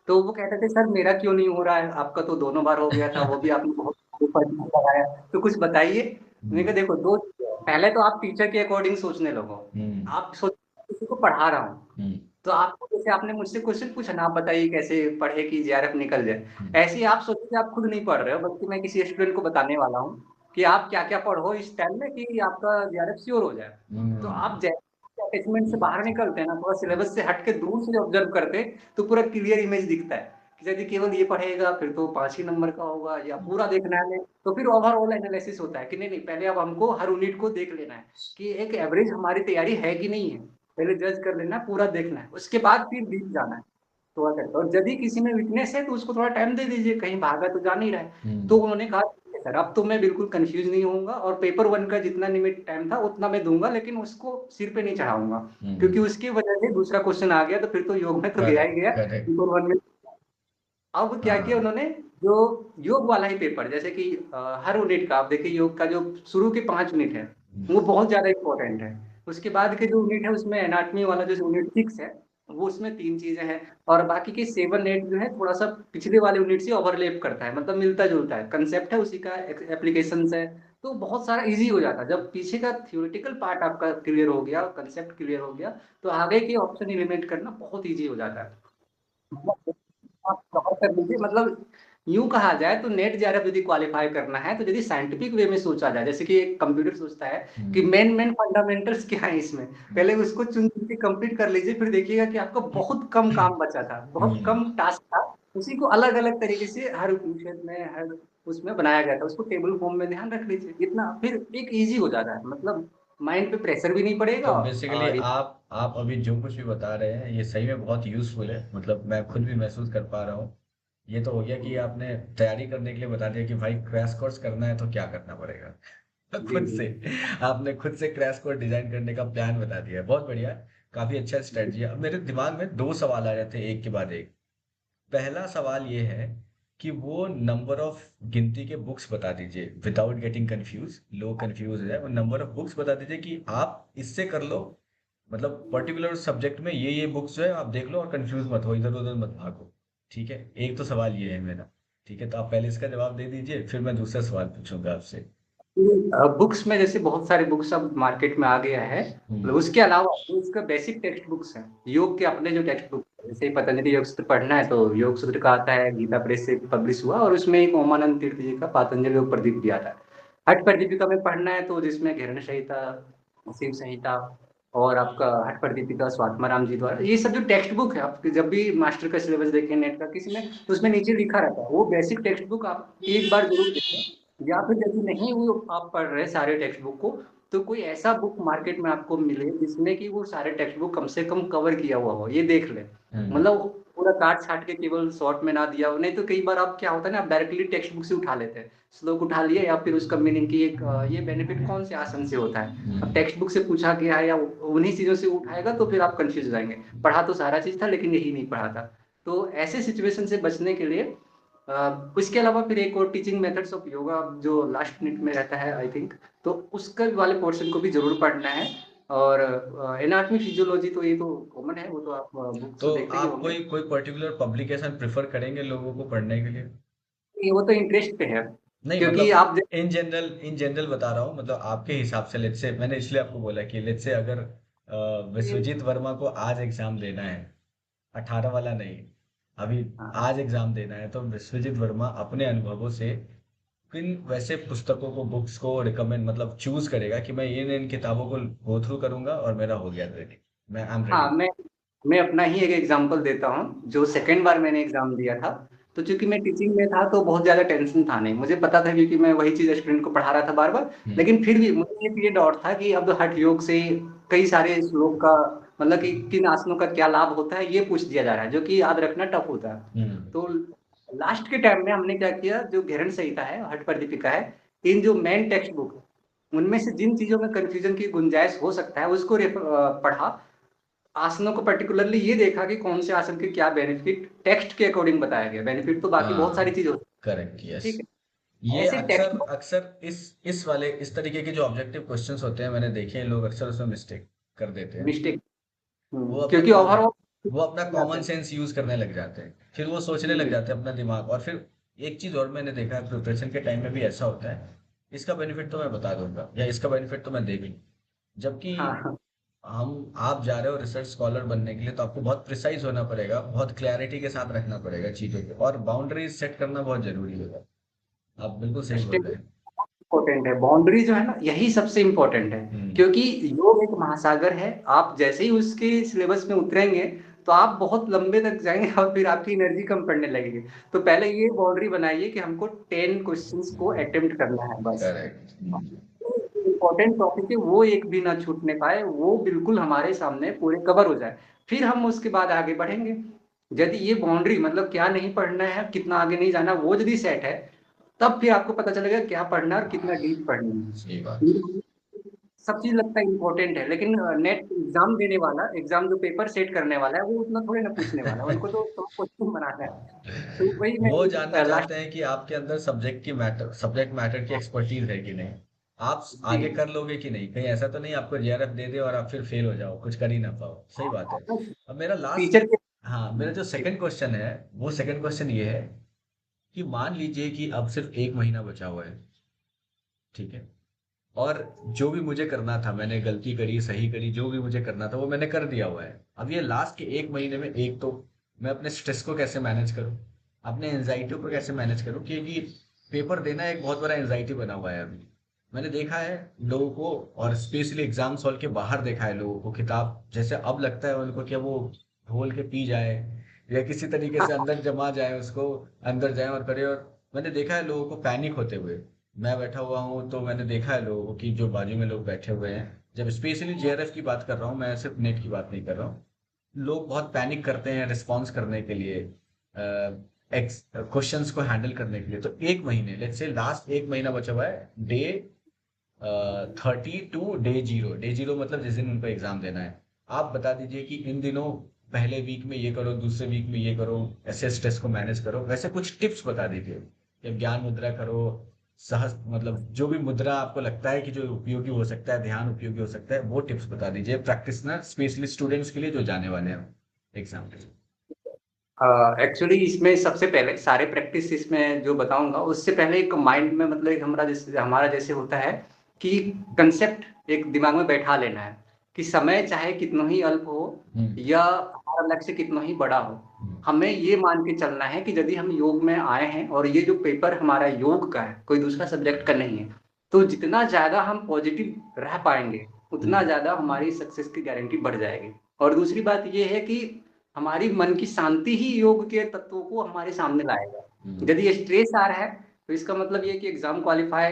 तो वो कहते थे सर मेरा क्यों नहीं हो रहा है, आपका तो दोनों बार हो गया था, वो भी आपने बहुत ऊपर लगाया, तो कुछ बताइए। मैंने कहा हम्म। देखो, दो, पहले तो आप टीचर के अकॉर्डिंग सोचने लगो। हम्म। आप सोच किसी को पढ़ा रहा हूँ, हम्म। तो आपको, जैसे आपने मुझसे क्वेश्चन पूछा ना, आप बताइए कैसे पढ़े कि जीआरएफ निकल जाए, हम्म। ऐसे ही आप सोचिए कि आप खुद नहीं पढ़ रहे हो, बल्कि मैं किसी स्टूडेंट को बताने वाला हूँ कि आप क्या क्या पढ़ो इस टाइम में कि आपका जीआरएफ श्योर हो जाए। तो हम्म। आप जैसे अटैचमेंट से बाहर निकलते हैं ना, थोड़ा सिलेबस से हट के दूर से ऑब्जर्व करते, तो पूरा क्लियर इमेज दिखता है कि यदि केवल ये पढ़ेगा फिर तो 5 ही नंबर का होगा, या पूरा देखना है हमें, तो फिर ओवरऑल एनालिसिस होता है कि नहीं नहीं, पहले अब हमको हर यूनिट को देख लेना है कि एक एवरेज हमारी तैयारी है कि नहीं है, पहले जज कर लेना, पूरा देखना है, उसके बाद फिर डीप जाना है। तो अगर, और यदि किसी में वीकनेस है तो उसको थोड़ा टाइम दे दीजिए, कहीं भागा तो जा नहीं रहा है। तो हम्म। उन्होंने कहा "ठीक है सर, अब तो मैं बिल्कुल कंफ्यूज नहीं होऊंगा, और पेपर 1 का जितना लिमिट टाइम था उतना मैं दूंगा, लेकिन उसको सिर पे नहीं चढ़ाऊंगा, क्योंकि हम्म। उसकी वजह से दूसरा क्वेश्चन आ गया तो फिर तो योग में तो गया ही करेक्ट, गया, करेक्ट। पेपर 1 में। अब क्या किया हाँ। उन्होंने, जो योग वाला ही पेपर, जैसे कि हर यूनिट का आप देखिए, योग का जो शुरू के 5 यूनिट है वो हम्म। बहुत ज्यादा इंपॉर्टेंट है। उसके बाद के जो यूनिट है उसमें एनाटमी वाला जो यूनिट 6 है, वो उसमें 3 चीजें हैं, और बाकी के 7-8 जो है थोड़ा सा पिछले वाले यूनिट से ओवरलैप करता है, मतलब मिलता जुलता है, कंसेप्ट है उसी का, एप्लीकेशन है। तो बहुत सारा इजी हो जाता है जब पीछे का थियोरेटिकल पार्ट आपका क्लियर हो गया, कंसेप्ट क्लियर हो गया, तो आगे के ऑप्शन एलिमिनेट करना बहुत इजी हो जाता है। आप कवर कर लीजिए, मतलब यूं कहा जाए तो नेट जेआरएफ यदि क्वालिफाई करना है, तो यदि साइंटिफिक वे में सोचा जाए, जैसे कि एक कंप्यूटर सोचता है कि हम्म। मेन मेन फंडामेंटल्स क्या है इसमें, पहले उसको चुन चुन के कंप्लीट कर लीजिए, फिर देखिएगा कि आपका बहुत कम काम बचा था, बहुत हम्म। कम टास्क था। उसी को अलग अलग तरीके से हर विषय में, हर उसमें बनाया गया था, उसको टेबल फॉर्म में ध्यान रख लीजिए, इतना फिर एक इजी हो जाता है, मतलब माइंड पे प्रेशर भी नहीं पड़ेगा। तो बेसिकली और आप अभी जो कुछ भी बता रहे हैं ये सही में बहुत यूज़फुल है, मतलब मैं खुद भी महसूस कर पा रहा हूँ। ये तो हो गया कि आपने तैयारी करने के लिए बता दिया कि भाई क्रैश कोर्स करना है तो क्या करना पड़ेगा। तो जी खुद जी से आपने खुद से क्रैश कोर्स डिजाइन करने का प्लान बता दिया है, बहुत बढ़िया। काफी अच्छा जी। स्ट्रेटजी है। अब मेरे दिमाग में दो सवाल आ रहे थे एक के बाद एक। पहला सवाल ये है कि वो नंबर ऑफ गिनती के बुक्स बता दीजिए विदाउट गेटिंग कंफ्यूज, लोग कंफ्यूज है, वो नंबर ऑफ बुक्स बता दीजिए कि आप इससे कर लो, मतलब पर्टिकुलर सब्जेक्ट में ये बुक्स जो है आप देख लो और कंफ्यूज मत हो, इधर उधर मत भागो। ठीक है, एक तो सवाल ये है मेरा। ठीक है, तो आप पहले इसका जवाब दे दीजिए, फिर मैं दूसरा सवाल पूछूंगा आपसे। बुक्स में जैसे बहुत सारे बुक्स अब मार्केट में आ गया है, हम्म। मतलब उसके अलावा जो उसका बेसिक टेक्स्ट बुक्स है, योग के अपने जो टेक्स्ट बुक है, जैसे पतंजलि योग सूत्र पढ़ना है तो योग सूत्र का आता है, गीता प्रेस से पब्लिश हुआ, और उसमें एक ओमानंद तीर्थ जी का पातंजलि योग प्रदीप भी आता है। हठ प्रदीपिका में पढ़ना है तो जिसमें घृण संहिता, शिव संहिता, और आपका हठ प्रदीपिका स्वात्माराम जी द्वारा, ये सब जो टेक्स्ट बुक है, आप जब भी मास्टर का सिलेबस देखें नेट का किसी में, तो उसमें नीचे लिखा रहता है, वो बेसिक टेक्स्ट बुक आप एक बार जरूर देखें। या फिर यदि नहीं वो आप पढ़ रहे सारे टेक्स्ट बुक को, तो कोई ऐसा बुक मार्केट में आपको मिले जिसमें कि वो सारे टेक्स्ट बुक कम से कम कवर किया हुआ हो, ये देख ले। हम्म। मतलब पूरा काट छाट के केवल शॉर्ट में ना दिया हो, नहीं तो कई बार आप क्या होता है ना, आप डायरेक्टली टेक्स्ट बुक से उठा लेते हैं, श्लोक उठा लिए या फिर उसका मीनिंग की एक ये बेनिफिट कौन से आसन से होता है, अब टेक्स्ट बुक से पूछा गया है या उन्हीं चीजों से उठाएगा तो फिर आप कंफ्यूज हो जाएंगे। पढ़ा तो सारा चीज था लेकिन यही नहीं पढ़ा था। तो ऐसे सिचुएशन से बचने के लिए उसके अलावा फिर एक और टीचिंग मेथड्स ऑफ योगा जो लास्ट मिनट में रहता है आई थिंक, तो उसका वाले पोर्शन को भी जरूर पढ़ना है। और एनाटॉमी फिजियोलॉजी तो ये तो कॉमन है, वो तो आप बुक्स तो तो देखते ही आप होंगे। कोई कोई पर्टिकुलर पब्लिकेशन प्रेफर करेंगे लोगों को पढ़ने के लिए? ये वो तो इंटरेस्ट पे है, नहीं क्योंकि मतलब आप इन जनरल बता रहा हूँ, मतलब आपके हिसाब से, लेट्स से मैंने इसलिए आपको बोला कि लेट्स से अगर विश्वजीत वर्मा को आज एग्जाम देना है, 18 वाला नहीं, अभी हाँ आज एग्जाम देना है, तो विश्वजीत वर्मा अपने अनुभवों से किन वैसे पुस्तकों को, बुक्स को रिकमेंड, मतलब चूज करेगा कि मैं इन इन किताबों को गो थ्रू करूंगा और मेरा हो गया रेडी, मैं आई एम हाँ, रेडी। मैं अपना ही एक एग्जांपल देता हूँ, जो सेकेंड बार मैंने एग्जाम दिया था। तो चूंकि मैं टीचिंग में था तो बहुत ज्यादा टेंशन था नहीं, मुझे पता था क्योंकि मैं वही चीज स्टूडेंट को पढ़ा रहा था बार बार। हम्म। लेकिन फिर भी मुझे ये डाउट था कि अब हठ योग से कई सारे श्लोक का मतलब कि किन आसनों का क्या लाभ होता है ये पूछ दिया जा रहा है, जो कि याद रखना टफ होता है। हम्म। तो लास्ट के टाइम में हमने क्या किया, जो घेरण संहिता है, हठ प्रदीपिका है, इन जो मेन टेक्स्ट बुक उनमें से जिन चीजों में कंफ्यूजन की गुंजाइश हो सकता है उसको पढ़ा। आसनों को पर्टिकुलरली ये देखा कि कौन से आसन के क्या बेनिफिट टेक्स्ट के अकॉर्डिंग बताया गया, बेनिफिट तो बाकी बहुत सारी हाँ, चीज होती करेक्ट, है, यस। ठीक है, ये ऐसे टेक्स्ट अक्सर अक्सर इस वाले इस तरीके के जो ऑब्जेक्टिव क्वेश्चंस होते हैं, मैंने देखे हैं लोग अक्सर उसमें मिस्टेक कर देते हैं। मिस्टेक, वो अपना क्योंकि कॉम ओवरऑल वो अपना जाते कॉमन हैं। सेंस यूज करने लग जाते हैं, फिर वो सोचने लग हम्म, जाते हैं अपना दिमाग, और फिर एक चीज और मैंने देखा है प्रिपरेशन के टाइम में भी ऐसा होता है, इसका बेनिफिट तो मैं बता दूंगा या इसका बेनिफिट तो मैं देख लूँ, जबकि हाँ हाँ, हम आप जा रहे हो रिसर्च स्कॉलर बनने के लिए, तो आपको बहुत प्रिसाइज होना पड़ेगा, बहुत क्लैरिटी के साथ रखना पड़ेगा चीजों को, और बाउंड्रीज सेट करना बहुत जरूरी होगा। आप बिल्कुल सही बोल रहे हैं। इम्पोर्टेंट है बाउंड्री जो है ना, यही सबसे इम्पोर्टेंट है। हम्म। क्योंकि योग एक महासागर है, आप जैसे ही उसके सिलेबस में उतरेंगे तो आप बहुत लंबे तक जाएंगे और फिर आपकी एनर्जी कम पड़ने लगेगी। तो पहले ये बाउंड्री बनाइए कि हमको 10 क्वेश्चंस को अटेम्प्ट करना है बस। करेक्ट। इम्पोर्टेंट टॉपिक है वो एक भी ना छूटने पाए, वो बिल्कुल हमारे सामने पूरे कवर हो जाए, फिर हम उसके बाद आगे बढ़ेंगे। यदि ये बाउंड्री मतलब क्या नहीं पढ़ना है, कितना आगे नहीं जाना, वो यदि सेट है, तब फिर आपको पता चलेगा क्या पढ़ना है और कितना डीप पढ़ना सही बात। है। सब चीज लगता है इम्पोर्टेंट है, लेकिन नेट एग्जाम देने वाला, एग्जाम जो पेपर सेट करने वाला है, वो उतना थोड़े ना पूछने वाला है, उनको तो क्वेश्चन बनाना है। तो वही मैं वो जानना लास्ट। चाहते हैं कि आपके अंदर सब्जेक्ट मैटर की एक्सपर्टीज है कि नहीं, आप जी, आगे कर लोगे कि नहीं, कहीं ऐसा तो नहीं आपको जेआरएफ दे दे और आप फिर फेल हो जाओ, कुछ कर ही ना पाओ। सही बात है। अब मेरा लास्ट, टीचर के। हाँ, मेरा जो सेकंड क्वेश्चन है, वो सेकंड क्वेश्चन ये है कि मान लीजिए कि अब सिर्फ 1 महीना बचा हुआ है। ठीक है, और जो भी मुझे करना था, मैंने गलती करी सही करी, जो भी मुझे करना था वो मैंने कर दिया हुआ है। अब ये लास्ट के 1 महीने में, एक तो मैं अपने स्ट्रेस को कैसे मैनेज करूं, अपने एंजाइटी को कैसे मैनेज करूं, क्योंकि पेपर देना एक बहुत बड़ा एंजाइटी बना हुआ है अभी। मैंने देखा है लोगों को, और स्पेशली एग्जाम हॉल के बाहर देखा है लोगों को, किताब जैसे अब लगता है उनको कि वो घोल के पी जाए या किसी तरीके से अंदर जमा जाए, उसको अंदर जाए और करे। और मैंने देखा है लोगों को पैनिक होते हुए, मैं बैठा हुआ हूँ तो मैंने देखा है लोगों की, जो बाजू में लोग बैठे हुए हैं, जब स्पेशली जेआरएफ की बात कर रहा हूँ, मैं सिर्फ नेट की बात नहीं कर रहा हूँ, लोग बहुत पैनिक करते हैं रिस्पॉन्स करने के लिए, क्वेश्चंस को हैंडल करने के लिए। तो 1 महीने, लेट्स से लास्ट 1 महीना बचा हुआ है, डे 30 टू डे 0, मतलब जिस दिन उनको एग्जाम देना है, आप बता दीजिए कि इन दिनों पहले वीक में ये करो, दूसरे वीक में ये करो, ऐसे स्ट्रेस को मैनेज करो, वैसे कुछ टिप्स बता दीजिए, या ज्ञान मुद्रा करो, सहज मतलब जो भी मुद्रा आपको लगता है कि जो उपयोगी हो सकता है, ध्यान उपयोगी हो सकता है, वो टिप्स बता दीजिए प्रैक्टिस ना, स्पेशली स्टूडेंट्स के लिए जो जाने वाले हैं एग्जाम के लिए। एक्चुअली इसमें सबसे पहले सारे प्रैक्टिस इसमें जो बताऊंगा उससे पहले एक माइंड में मतलब एक हमारा जैसे होता है कि कंसेप्ट एक दिमाग में बैठा लेना है कि समय चाहे कितना ही अल्प हो हम्म। या हमारा लक्ष्य कितना ही बड़ा हो, हम्म। हमें ये मान के चलना है कि यदि हम योग में आए हैं और ये जो पेपर हमारा योग का है कोई दूसरा सब्जेक्ट का नहीं है, तो जितना ज्यादा हम पॉजिटिव रह पाएंगे उतना हम्म। ज्यादा हमारी सक्सेस की गारंटी बढ़ जाएगी। और दूसरी बात ये है कि हमारी मन की शांति ही योग के तत्वों को हमारे सामने लाएगा। हम्म। यदि स्ट्रेस आ रहा है तो इसका मतलब ये कि एग्जाम क्वालिफाई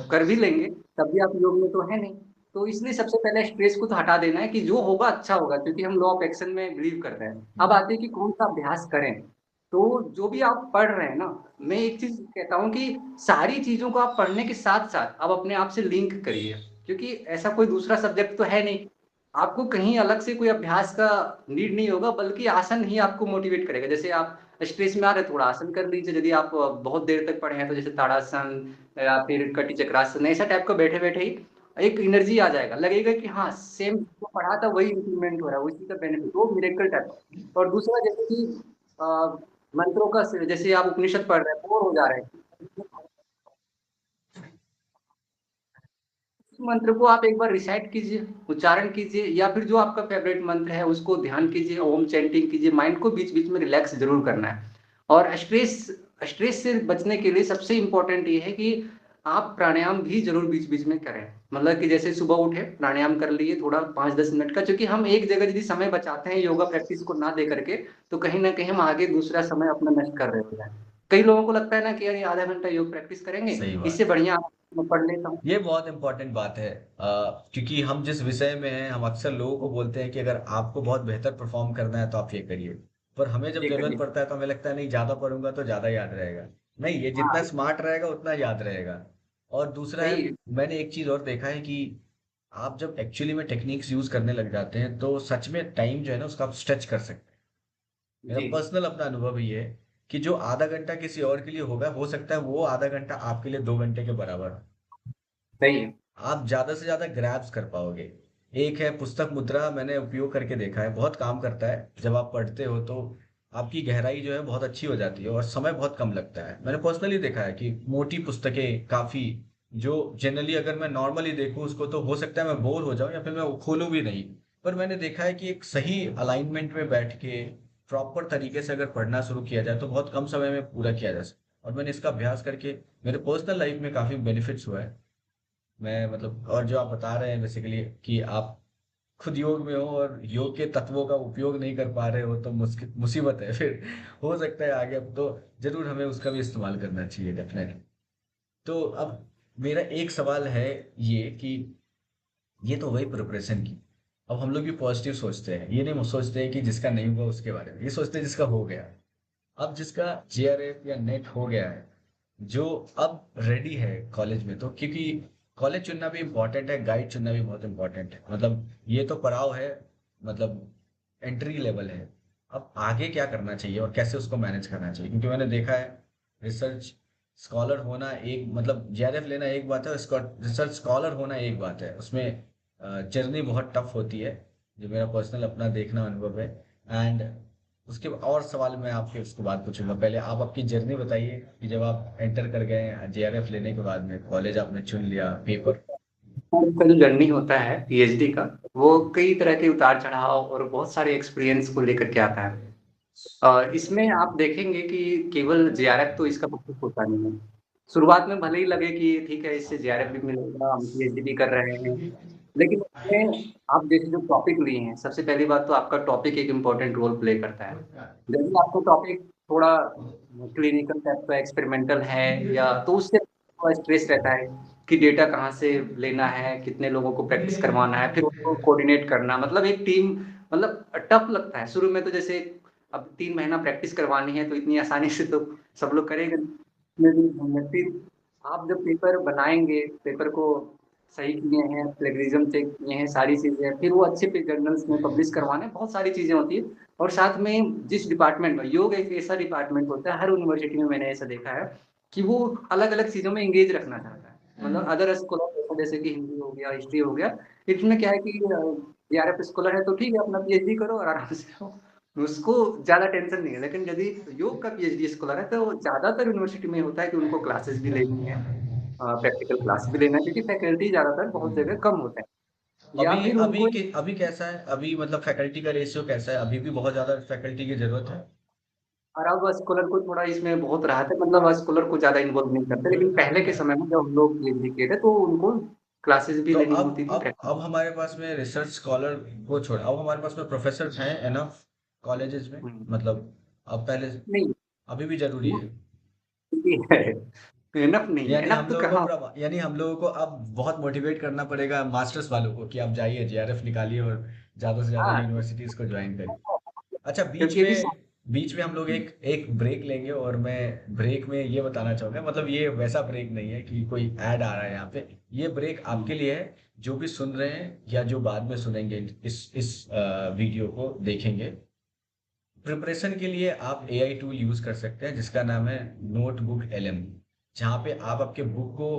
कर भी लेंगे तब भी आप योग में तो है नहीं। तो इसलिए सबसे पहले स्ट्रेस को तो हटा देना है कि जो होगा अच्छा होगा, क्योंकि हम लॉ ऑफ एक्शन में बिलीव करते हैं। अब आते हैं कि कौन सा अभ्यास करें। तो जो भी आप पढ़ रहे हैं ना, मैं एक चीज कहता हूँ कि सारी चीजों को आप पढ़ने के साथ साथ आप अपने आप से लिंक करिए, क्योंकि ऐसा कोई दूसरा सब्जेक्ट तो है नहीं। आपको कहीं अलग से कोई अभ्यास का नीड नहीं होगा, बल्कि आसन ही आपको मोटिवेट करेगा। जैसे आप स्ट्रेस में आ रहे हैं, थोड़ा आसन कर लीजिए। यदि आप बहुत देर तक पढ़े हैं तो जैसे ताड़ासन या फिर कटी चक्रासन, ऐसा टाइप का बैठे बैठे ही एक एनर्जी आ जाएगा, लगेगा कि हाँ सेम जो पढ़ा था वही इम्प्लीमेंट हो रहा है, उसी का बेनिफिट, वो मिरेकल टाइप। और दूसरा जैसे कि अ, मंत्रों का, जैसे आप उपनिषद पढ़ रहे हैं, बोर हो जा रहे हैं, मंत्र को आप एक बार रिसाइट कीजिए, उच्चारण कीजिए, या फिर जो आपका फेवरेट मंत्र है उसको ध्यान कीजिए, ओम चैंटिंग कीजिए। माइंड को बीच बीच में रिलैक्स जरूर करना है। और स्ट्रेस स्ट्रेस से बचने के लिए सबसे इंपॉर्टेंट ये है कि आप प्राणायाम भी जरूर बीच बीच में करें। मतलब कि जैसे सुबह उठे प्राणायाम कर लिए थोड़ा 5-10 मिनट का, क्योंकि हम एक जगह यदि समय बचाते हैं योगा प्रैक्टिस को ना दे करके, तो कहीं ना कहीं हम आगे दूसरा समय अपना नष्ट कर रहे होते हैं। कई लोगों को लगता है ना कि यार ये आधा घंटा योग प्रैक्टिस करेंगे, सही इससे बात। बढ़िया मैं पढ़ लेता हूँ। ये बहुत इंपॉर्टेंट बात है, क्योंकि हम जिस विषय में हैं हम अक्सर लोगों को बोलते हैं कि अगर आपको बहुत बेहतर परफॉर्म करना है तो आप ये करिए। पर हमें जब ये जरूरत करिए। पड़ता है तो हमें लगता है नहीं, ज्यादा पढ़ूंगा तो ज्यादा याद रहेगा। नहीं, ये जितना हाँ स्मार्ट रहेगा उतना याद रहेगा। और दूसरा है, सही है। मैंने एक चीज और देखा है कि आप जब एक्चुअली में टेक्निक्स यूज करने लग जाते हैं तो सच में टाइम जो है ना उसका आप स्ट्रेच कर सकते हैं। मेरा जी पर्सनल अपना अनुभव ये है कि जो आधा घंटा किसी और के लिए होगा, हो सकता है वो आधा घंटा आपके लिए 2 घंटे के बराबर हो। सही है। आप ज्यादा से ज्यादा ग्रैब्स कर पाओगे। एक है पुस्तक मुद्रा, मैंने उपयोग करके देखा है, बहुत काम करता है। जब आप पढ़ते हो तो आपकी गहराई जो है बहुत अच्छी हो जाती है और समय बहुत कम लगता है। मैंने पर्सनली देखा है कि मोटी पुस्तकें काफी, जो जनरली अगर मैं नॉर्मली देखूं उसको तो हो सकता है मैं बोर हो जाऊं या फिर मैं वो खोलूं भी नहीं। पर मैंने देखा है कि एक सही अलाइनमेंट में बैठ के प्रॉपर तरीके से अगर पढ़ना शुरू किया जाए तो बहुत कम समय में पूरा किया जा सकता है। और मैंने इसका अभ्यास करके मेरे पर्सनल लाइफ में काफी बेनिफिट्स हुआ है। मैं मतलब, और जो आप बता रहे हैं बेसिकली कि आप खुद योग में हो और योग के तत्वों का उपयोग नहीं कर पा रहे हो तो मुश्किल मुसीबत है फिर। हो सकता है आगे अब तो जरूर हमें उसका भी इस्तेमाल करना चाहिए, डेफिनेटली। तो अब मेरा एक सवाल है ये कि ये तो वही प्रिपरेशन की। अब हम लोग भी पॉजिटिव सोचते हैं, ये नहीं सोचते हैं कि जिसका नहीं हुआ उसके बारे में, ये सोचते हैं जिसका हो गया। अब जिसका जेआरएफ या नेट हो गया है, जो अब रेडी है कॉलेज में, तो क्योंकि कॉलेज चुनना भी इम्पोर्टेंट है, गाइड चुनना भी बहुत इम्पोर्टेंट है। मतलब ये तो पड़ाव है, मतलब एंट्री लेवल है। अब आगे क्या करना चाहिए और कैसे उसको मैनेज करना चाहिए? क्योंकि मैंने देखा है रिसर्च स्कॉलर होना एक, मतलब जेआरएफ लेना एक बात है, रिसर्च स्कॉलर होना एक बात है। उसमें जर्नी बहुत टफ होती है, जो मेरा पर्सनल अपना देखना अनुभव है। एंड उसके और सवाल मैं आपके उसके बाद पूछूंगा, पहले आप आपकी जर्नी बताइए कि जब आप एंटर कर गए जेआरएफ लेने के बाद में, कॉलेज आपने चुन लिया, पेपर। का जो जर्नी होता है पीएचडी का, वो कई तरह के उतार चढ़ाव और बहुत सारे एक्सपीरियंस को लेकर के आता है। इसमें आप देखेंगे कि केवल जेआरएफ तो इसका कुछ होता नहीं है। शुरुआत में भले ही लगे कि ठीक है इससे जेआरएफ भी मिलेगा, हम पीएचडी भी कर रहे हैं, लेकिन उसमें आप जैसे जो टॉपिक लिए हैं, सबसे पहली बात तो आपका टॉपिक एक इम्पोर्टेंट रोल प्ले करता है। जब भी आपको टॉपिक थोड़ा क्लिनिकल टाइप का एक्सपेरिमेंटल है, या तो उससे थोड़ा स्ट्रेस रहता है कि डेटा कहाँ से लेना है, कितने लोगों को प्रैक्टिस करवाना है, फिर उसको कोऑर्डिनेट करना, मतलब एक टीम, मतलब टफ लगता है शुरू में। तो जैसे अब 3 महीना प्रैक्टिस करवानी है तो इतनी आसानी से तो सब लोग करेंगे नहीं। फिर आप जब पेपर बनाएंगे, पेपर को सही किए हैं, प्लेगरिज्म चेक किए हैं, सारी चीजें, फिर वो अच्छे पे जर्नल्स में पब्लिश करवाने, बहुत सारी चीजें होती है। और साथ में जिस डिपार्टमेंट में योग, एक ऐसा डिपार्टमेंट होता है हर यूनिवर्सिटी में, मैंने ऐसा देखा है कि वो अलग अलग चीजों में एंगेज रखना चाहता है। मतलब हम्म। अदर स्कॉलर जैसे कि हिंदी हो गया, हिस्ट्री हो गया, इसमें क्या है कि जेआरएफ स्कॉलर है तो ठीक है, अपना पीएचडी करो और आराम से रहो, उसको ज्यादा टेंशन नहीं है। लेकिन यदि योग का पीएचडी स्कॉलर है तो ज्यादातर यूनिवर्सिटी में होता है कि उनको क्लासेस भी लेनी है, प्रैक्टिकल क्लास भी लेना है, क्योंकि फैकल्टी ज्यादातर बहुत जगह कम होते हैं, या अभी फिर अभी उनको के अभी कैसा है, अभी मतलब फैकल्टी का रेशियो कैसा है, अभी भी बहुत ज्यादा फैकल्टी की जरूरत है? अरब स्कॉलर को थोड़ा इसमें बहुत राहत है, मतलब स्कॉलर को ज्यादा इन्वॉल्व नहीं करते। लेकिन पहले के समय में जब हम लोग पीएचडी किए थे तो उनको क्लासेस भी तो लेनी अब होती थी, अब प्रैक्टिस। अब हमारे पास में रिसर्च स्कॉलर को छोड़, अब हमारे पास में प्रोफेसर हैं एनफ कॉलेजेस में, मतलब अब पहले, नहीं, अभी भी जरूरी है? एनफ नहीं है, एनफ तो कहाँ। यानी हम लोगों को अब बहुत मोटिवेट करना पड़ेगा मास्टर्स वालों को कि आप जाइए जेआरएफ निकालिए और ज्यादा से ज्यादा हाँ, यूनिवर्सिटीज को ज्वाइन करिए। अच्छा, क्योंकि अभी बीच में हम लोग एक एक ब्रेक लेंगे, और मैं ब्रेक में ये बताना चाहूंगा, मतलब ये वैसा ब्रेक नहीं है कि कोई ऐड आ रहा है यहाँ पे। ये ब्रेक आपके लिए है, जो भी सुन रहे हैं या जो बाद में सुनेंगे, इस वीडियो को देखेंगे। प्रिपरेशन के लिए आप एआई टूल यूज कर सकते हैं जिसका नाम है नोटबुक एलएम, जहाँ पे आप आपके बुक को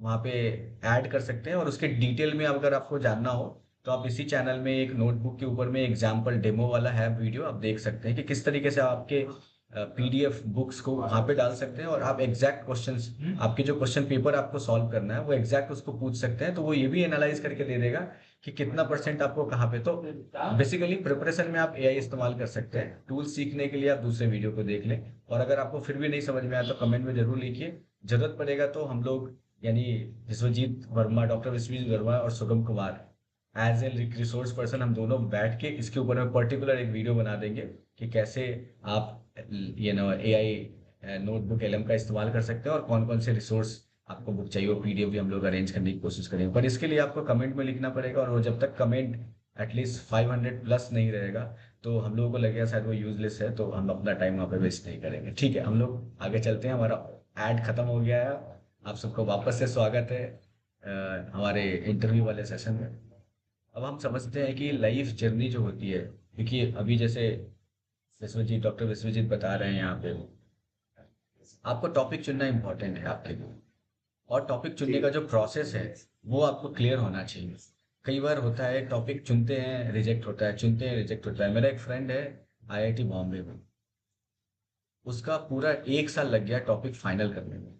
वहाँ पे ऐड कर सकते हैं, और उसके डिटेल में अगर आपको जानना हो तो आप इसी चैनल में एक नोटबुक के ऊपर में एग्जाम्पल डेमो वाला है वीडियो, आप देख सकते हैं कि किस तरीके से आपके पीडीएफ बुक्स को वहाँ पे डाल सकते हैं, और आप एग्जैक्ट क्वेश्चंस, आपके जो क्वेश्चन पेपर आपको सॉल्व करना है वो एग्जैक्ट उसको पूछ सकते हैं, तो वो ये भी एनालाइज करके दे देगा कि कितना परसेंट आपको कहाँ पे। तो बेसिकली प्रिपरेशन में आप एआई इस्तेमाल कर सकते हैं, टूल सीखने के लिए आप दूसरे वीडियो को देख लें, और अगर आपको फिर भी नहीं समझ में आया तो कमेंट में जरूर लिखिए। जरूरत पड़ेगा तो हम लोग, यानी विश्वजीत वर्मा, डॉक्टर विश्वजीत वर्मा और Shubham Kumar, as a resource person, हम दोनों बैठ के इसके ऊपर में पर्टिकुलर एक वीडियो बना देंगे कि कैसे आप एआई नोटबुक एलएम का इस्तेमाल कर सकते हैं, और कौन कौन से रिसोर्स आपको बुक चाहिए, वो पीडीएफ भी हम लोग अरेंज करने की कोशिश करेंगे। पर इसके लिए आपको कमेंट में लिखना पड़ेगा, और वो जब तक कमेंट एटलीस्ट 500 प्लस नहीं रहेगा तो हम लोगों को लगेगा शायद वो यूजलेस है, तो हम अपना टाइम वहाँ पे वेस्ट नहीं करेंगे। ठीक है, हम लोग आगे चलते हैं, हमारा ऐड खत्म हो गया है। आप सबको वापस से स्वागत है हमारे इंटरव्यू वाले सेशन में। अब हम समझते हैं कि लाइफ जर्नी जो होती है, क्योंकि अभी जैसे विश्वजीत, डॉक्टर विश्वजीत बता रहे हैं यहाँ पे, आपको टॉपिक चुनना इंपॉर्टेंट है आपके लिए, और टॉपिक चुनने का जी जो प्रोसेस है वो आपको क्लियर होना चाहिए। कई बार होता है टॉपिक चुनते हैं रिजेक्ट होता है, चुनते हैं रिजेक्ट होता है। मेरा एक फ्रेंड है आईआईटी बॉम्बे में, उसका पूरा 1 साल लग गया टॉपिक फाइनल करने में,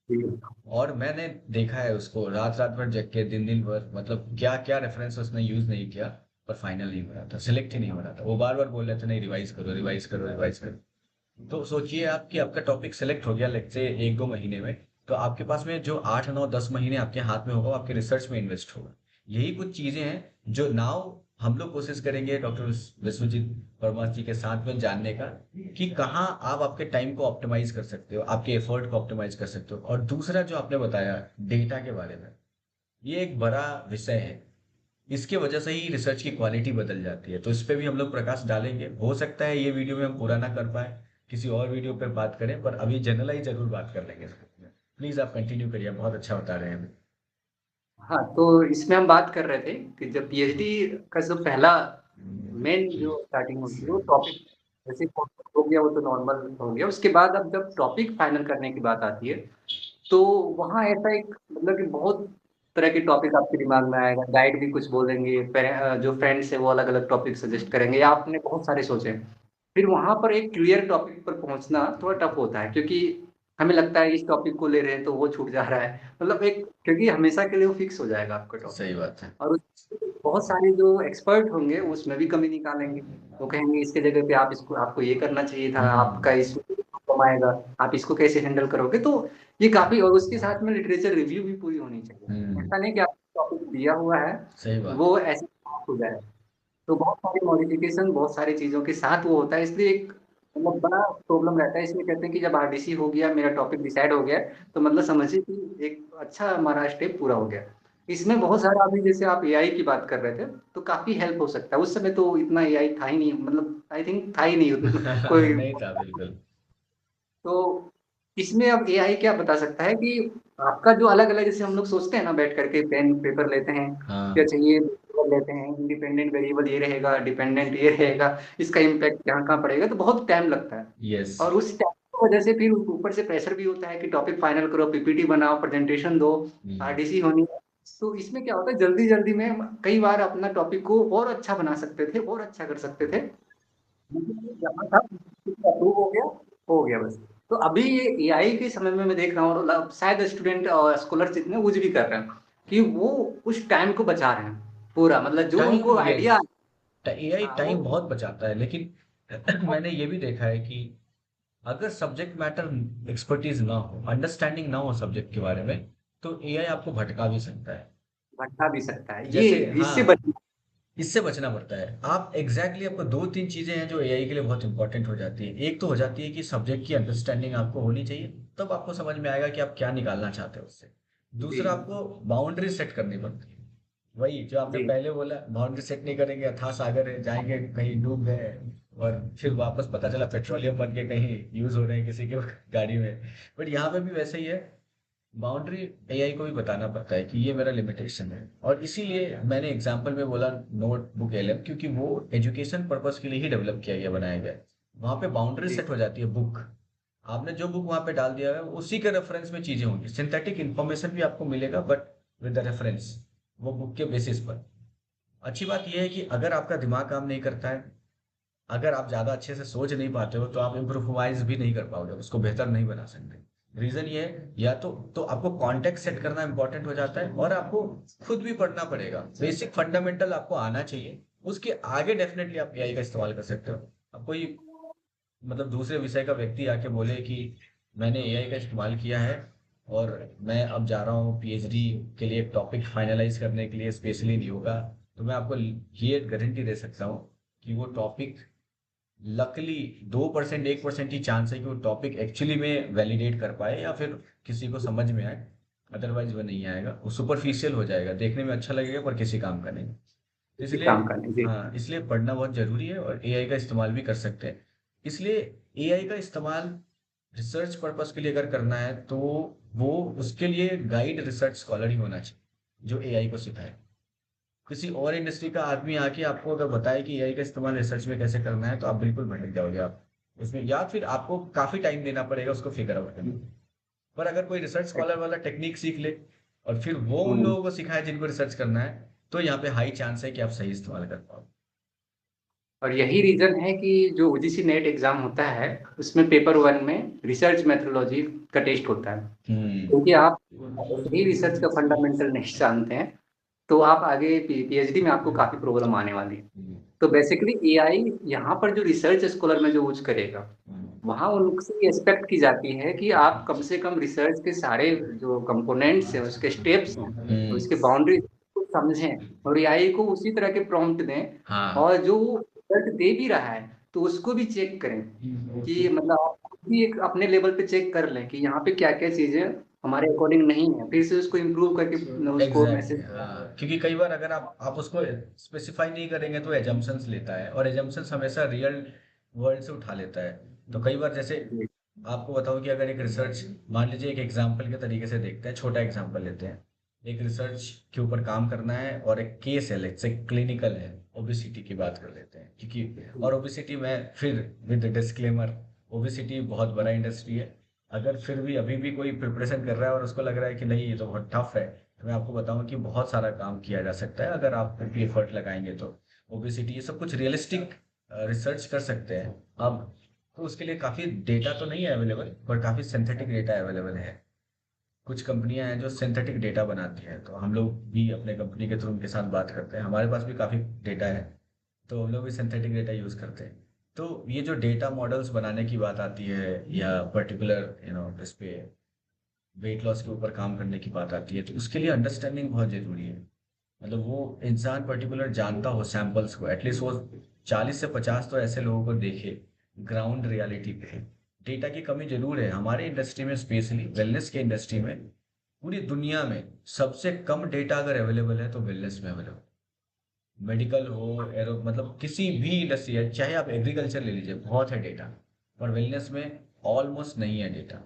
जी। और मैंने देखा है उसको रात रात भर जग के, दिन दिन भर, मतलब क्या क्या रेफरेंस उसने यूज नहीं किया, पर फाइनल नहीं हो रहा था, सिलेक्ट ही नहीं हो रहा था। वो बार बार बोल रहे थे नहीं, रिवाइज करो, रिवाइज करो, रिवाइज करो। तो सोचिए आप कि आपका टॉपिक सेलेक्ट हो गया लेट से 1-2 महीने में, तो आपके पास में जो 8-9-10 महीने आपके हाथ में होगा वो आपके रिसर्च में इन्वेस्ट होगा। यही कुछ चीजें हैं जो नाउ हम लोग कोशिश करेंगे डॉक्टर विश्वजीत वर्मा जी के साथ में जानने का, कि कहाँ आप आपके टाइम को ऑप्टिमाइज कर सकते हो, आपके एफर्ट को ऑप्टिमाइज कर सकते हो। और दूसरा जो आपने बताया डेटा के बारे में, ये एक बड़ा विषय है, इसके वजह से ही रिसर्च की क्वालिटी बदल जाती है, तो इस पे भी हम लोग प्रकाश डालेंगे। हो सकता है ये वीडियो में हम पूरा ना कर पाए, किसी और वीडियो पे बात करें, पर अभी जनरलाइज जरूर बात कर लेंगे इसको। प्लीज आप कंटिन्यू करिए, बहुत अच्छा बता रहे हैं। हाँ, तो इसमें हम बात कर रहे थे कि जब पीएचडी का जो पहला मेन जो स्टार्टिंग होती है वो टॉपिक, जैसे concept हो गया वो तो नॉर्मल हो गया, उसके बाद अब जब टॉपिक फाइनल करने की बात आती है तो वहाँ ऐसा एक मतलब कि बहुत तरह के टॉपिक आपके दिमाग में आएगा, गाइड भी कुछ बोलेंगे, जो फ्रेंड्स है वो अलग अलग टॉपिक सजेस्ट करेंगे, या आपने बहुत सारे सोचे हैं। फिर वहां पर एक क्लियर टॉपिक पर पहुंचना थोड़ा टफ होता है, क्योंकि हमें लगता है इस टॉपिक को ले रहे हैं तो वो छूट जा रहा है, मतलब एक, क्योंकि हमेशा के लिए वो फिक्स हो जाएगा आपका टॉपिक। सही बात है। और बहुत सारे जो एक्सपर्ट होंगे उसमें भी कमी निकालेंगे, वो कहेंगे इसके जगह पे आप इसको, आपको ये करना चाहिए था, आपका हम्म। इसमें कम आएगा, आप इसको कैसे हैंडल करोगे। तो ये काफी, और उसके साथ में लिटरेचर रिव्यू भी पूरी होनी चाहिए। हम्म। ऐसा नहीं कि आपको टॉपिक दिया हुआ है सही बात वो ऐसे पास हो जाए, तो बहुत सारी मॉडिफिकेशन बहुत सारी चीजों के साथ वो होता है, इसलिए एक मतलब बड़ा प्रॉब्लम रहता है। इसलिए कहते हैं कि जब आरडीसी हो गया, मेरा टॉपिक डिसाइड हो गया, तो मतलब समझिए कि एक अच्छा हमारा स्टेप पूरा हो गया। इसमें बहुत सारा, अभी जैसे आप एआई की बात कर रहे थे तो काफी हेल्प हो सकता है। उस समय तो इतना एआई था ही नहीं, मतलब आई थिंक था ही नहीं उतना है। कोई। नहीं था बिल्कुल। तो इसमें अब एआई क्या बता सकता है कि आपका जो अलग अलग, जैसे हम लोग सोचते हैं ना बैठ करके पेन पेपर लेते हैं, क्या हाँ। चाहिए वेरिएबल लेते हैं, इंडिपेंडेंट वेरिएबल ये रहेगा, डिपेंडेंट ये रहेगा, इसका इम्पैक्ट कहाँ कहाँ पड़ेगा, तो बहुत टाइम लगता है। यस। और उस टाइम वजह से फिर ऊपर से प्रेशर भी होता है कि टॉपिक फाइनल करो, पीपीटी बनाओ, प्रेजेंटेशन दो, हम्म। आरडीसी होनी है। तो इसमें क्या होता है, जल्दी जल्दी में कई बार अपना टॉपिक को और अच्छा बना सकते थे, और अच्छा कर सकते थे, लेकिन जहाँ था अप्रूव हो गया बस। तो अभी ये एआई के समय में मैं देख रहा हूँ, और शायद स्टूडेंट और स्कॉलर इतने यूज भी कर रहे हैं कि वो उस टाइम को बचा रहे हैं पूरा, मतलब जो टाइम, उनको यस। आइडिया। एआई हाँ वो। टाइम बहुत बचाता है, लेकिन मैंने ये भी देखा है कि अगर सब्जेक्ट मैटर एक्सपर्टीज ना हो, अंडरस्टैंडिंग ना हो सब्जेक्ट के बारे में, तो एआई आपको भटका भी सकता है। भटका भी सकता है ये, जैसे, इससे हाँ, बच। इससे बचना पड़ता है। आप एग्जैक्टली आपको दो तीन चीजें हैं जो एआई के लिए बहुत इंपॉर्टेंट हो जाती है। एक तो हो जाती है कि सब्जेक्ट की अंडरस्टैंडिंग आपको होनी चाहिए, तब आपको समझ में आएगा कि आप क्या निकालना चाहते हो उससे। जी दूसरा, आपको बाउंड्री सेट करनी पड़ती है। वही जो आपने जी पहले बोला, बाउंड्री सेट नहीं करेंगे, अथाह सागर है, जाएंगे कहीं डूब गए, और फिर वापस पता चला पेट्रोलियम बन के कहीं यूज हो रहे हैं किसी के गाड़ी में। बट यहाँ पे भी वैसे ही है, बाउंड्री एआई को भी बताना पड़ता है कि ये मेरा लिमिटेशन है। और इसीलिए मैंने एग्जांपल में बोला नोटबुक एलएम, क्योंकि वो एजुकेशन पर्पस के लिए ही डेवलप किया गया, बनाया गया है। वहाँ पे बाउंड्री जी। सेट हो जाती है। बुक, आपने जो बुक वहाँ पे डाल दिया है उसी के रेफरेंस में चीजें होंगी, सिंथेटिक इन्फॉर्मेशन भी आपको मिलेगा, बट विद द रेफरेंस, वो बुक के बेसिस पर। अच्छी बात यह है कि अगर आपका दिमाग काम नहीं करता है, अगर आप ज़्यादा अच्छे से सोच नहीं पाते हो, तो आप इम्प्रोवाइज भी नहीं कर पाओगे, उसको बेहतर नहीं बना सकते। रीज़न ये है, या तो आपको कॉन्टेक्स्ट सेट करना इंपॉर्टेंट हो जाता है, और आपको खुद भी पढ़ना पड़ेगा। बेसिक फंडामेंटल आपको आना चाहिए। उसके आगे डेफिनेटली आप एआई का इस्तेमाल कर सकते हो। अब कोई, मतलब दूसरे विषय का व्यक्ति आके बोले कि मैंने एआई का इस्तेमाल किया है, और मैं अब जा रहा हूँ पीएचडी के लिए एक टॉपिक फाइनलाइज करने के लिए स्पेशली नहीं होगा, तो मैं आपको ये गारंटी दे सकता हूँ कि वो टॉपिक, लकली 2% 1% ही चांस है कि वो टॉपिक एक्चुअली में वैलिडेट कर पाए, या फिर किसी को समझ में आए। अदरवाइज वो नहीं आएगा, वो सुपरफिशियल हो जाएगा, देखने में अच्छा लगेगा पर किसी काम का नहीं। तो इसी इसलिए, काम करने जी। हाँ, इसलिए पढ़ना बहुत जरूरी है, और एआई का इस्तेमाल भी कर सकते हैं। इसलिए एआई का इस्तेमाल रिसर्च पर्पस के लिए अगर करना है, तो वो, उसके लिए गाइड रिसर्च स्कॉलर ही होना चाहिए जो एआई को सिखाए। किसी और इंडस्ट्री का आदमी आके आपको अगर बताए कि एआई का इस्तेमाल रिसर्च में कैसे करना है, तो आप बिल्कुल भटक जाओगे आप उसमें, या फिर आपको काफी टाइम देना पड़ेगा उसको फिगर आउट करने में। पर अगर कोई रिसर्च स्कॉलर वाला टेक्निक सीख ले, और फिर वो उन हम्म। लोगों को सिखाए जिनको रिसर्च करना है, तो यहाँ पे हाई चांस है कि आप सही इस्तेमाल कर पाओ। और यही रीजन है कि जो यूजीसी नेट एग्जाम होता है, उसमें पेपर वन में रिसर्च मेथोडोलॉजी का टेस्ट होता है। हम्म। क्योंकि आप ही रिसर्च का फंडामेंटल नहीं जानते हैं, तो आप आगे पीएचडी में आपको काफी प्रॉब्लम आने वाली है। हम्म। तो बेसिकली एआई यहाँ पर जो रिसर्च स्कॉलर में जो यूज करेगा, वहाँ उनसे एक्सपेक्ट की जाती है कि आप कम से कम रिसर्च के सारे जो कंपोनेंट्स हैं, उसके स्टेप्स हैं, उसके बाउंड्री को समझें, और एआई को उसी तरह के प्रॉम्प्ट दें। हाँ। और जो रिजल्ट दे भी रहा है, तो उसको भी चेक करें, कि मतलब आप खुद भी एक अपने लेवल पे चेक कर लें कि यहाँ पे क्या क्या चीजें हमारे अकॉर्डिंग नहीं है, फिर से उसको इम्प्रूव करके उसको एग्जैक्टली, मैसेज। हाँ, क्योंकि कई बार अगर आप उसको स्पेसिफाई नहीं करेंगे तो एजम्पशंस लेता है, और एजम्पशंस हमेशा रियल वर्ल्ड से उठा लेता है। तो कई बार, जैसे आपको बताऊं कि अगर एक रिसर्च, मान लीजिए एक एग्जाम्पल के तरीके से देखते हैं, छोटा एग्जाम्पल लेते हैं। एक रिसर्च के ऊपर काम करना है, और एक केस है, लेट्स से क्लिनिकल है, ओबिसिटी की बात कर लेते हैं, क्योंकि, और ओबिसिटी में फिर विद डिस्क्लेमर, ओबिसिटी बहुत बड़ा इंडस्ट्री है। अगर फिर भी अभी भी कोई प्रिपरेशन कर रहा है और उसको लग रहा है कि नहीं ये तो बहुत टफ है, तो मैं आपको बताऊं कि बहुत सारा काम किया जा सकता है अगर आप भी एफर्ट लगाएंगे तो। ओबिसिटी, ये सब कुछ रियलिस्टिक रिसर्च कर सकते हैं अब। तो उसके लिए काफ़ी डेटा तो नहीं है अवेलेबल, पर काफ़ी सिंथेटिक डेटा अवेलेबल है। कुछ कंपनियां हैं जो सिंथेटिक डेटा बनाती हैं, तो हम लोग भी अपने कंपनी के थ्रू उनके साथ बात करते हैं, हमारे पास भी काफ़ी डेटा है, तो हम लोग भी सिंथेटिक डेटा यूज़ करते हैं। तो ये जो डेटा मॉडल्स बनाने की बात आती है, या पर्टिकुलर इस पे वेट लॉस के ऊपर काम करने की बात आती है, तो उसके लिए अंडरस्टैंडिंग बहुत ज़रूरी है। मतलब वो इंसान पर्टिकुलर जानता हो सैंपल्स को, एटलीस्ट वो 40 से 50 तो ऐसे लोगों को देखे ग्राउंड रियलिटी पे। डेटा की कमी जरूर है हमारे इंडस्ट्री में, स्पेशली वेलनेस के इंडस्ट्री में। पूरी दुनिया में सबसे कम डेटा अगर अवेलेबल है तो वेलनेस में अवेलेबल। मेडिकल हो, एरो, मतलब किसी भी इंडस्ट्री है, चाहे आप एग्रीकल्चर ले लीजिए, बहुत है डेटा, पर वेलनेस में ऑलमोस्ट नहीं है डेटा।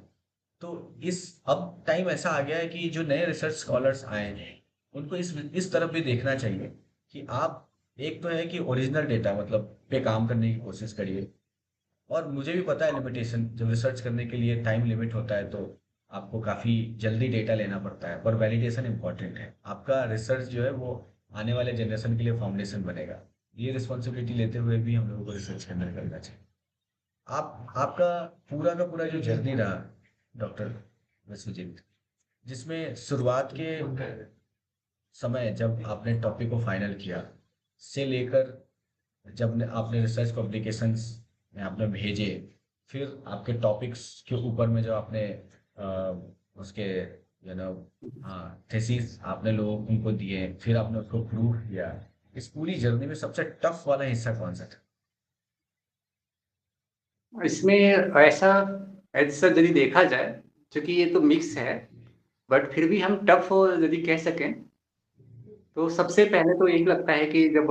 तो इस अब टाइम ऐसा आ गया है कि जो नए रिसर्च स्कॉलर्स आए हैं, उनको इस तरफ भी देखना चाहिए कि आप, एक तो है कि ओरिजिनल डेटा मतलब पे काम करने की कोशिश करिए, और मुझे भी पता है लिमिटेशन, जब रिसर्च करने के लिए टाइम लिमिट होता है तो आपको काफ़ी जल्दी डेटा लेना पड़ता है, पर वैलिडेशन इंपॉर्टेंट है। आपका रिसर्च जो है वो आने वाले जनरेशन के लिए फाउंडेशन बनेगा। ये रिस्पॉन्सिबिलिटी लेते हुए भी हम लोगों को रिसर्च करना करना चाहिए। आप आपका पूरा का पूरा जो जर्नी रहा डॉक्टर विश्वजीत, जिसमें शुरुआत के समय जब आपने टॉपिक को फाइनल किया से लेकर जब आपने रिसर्च पब्लिकेशंस में आपने भेजे, फिर आपके टॉपिक्स के ऊपर में जो आपने उसके यू नो थीसिस आपने लोगों उनको दिए, फिर आपने उसको प्रूव किया, इस पूरी जर्नी में सबसे टफ वाला हिस्सा कौन सा था? इसमें ऐसा ऐसा यदि देखा जाए, क्योंकि ये तो मिक्स है, बट फिर भी हम टफ यदि कह सकें, तो सबसे पहले तो यही लगता है कि जब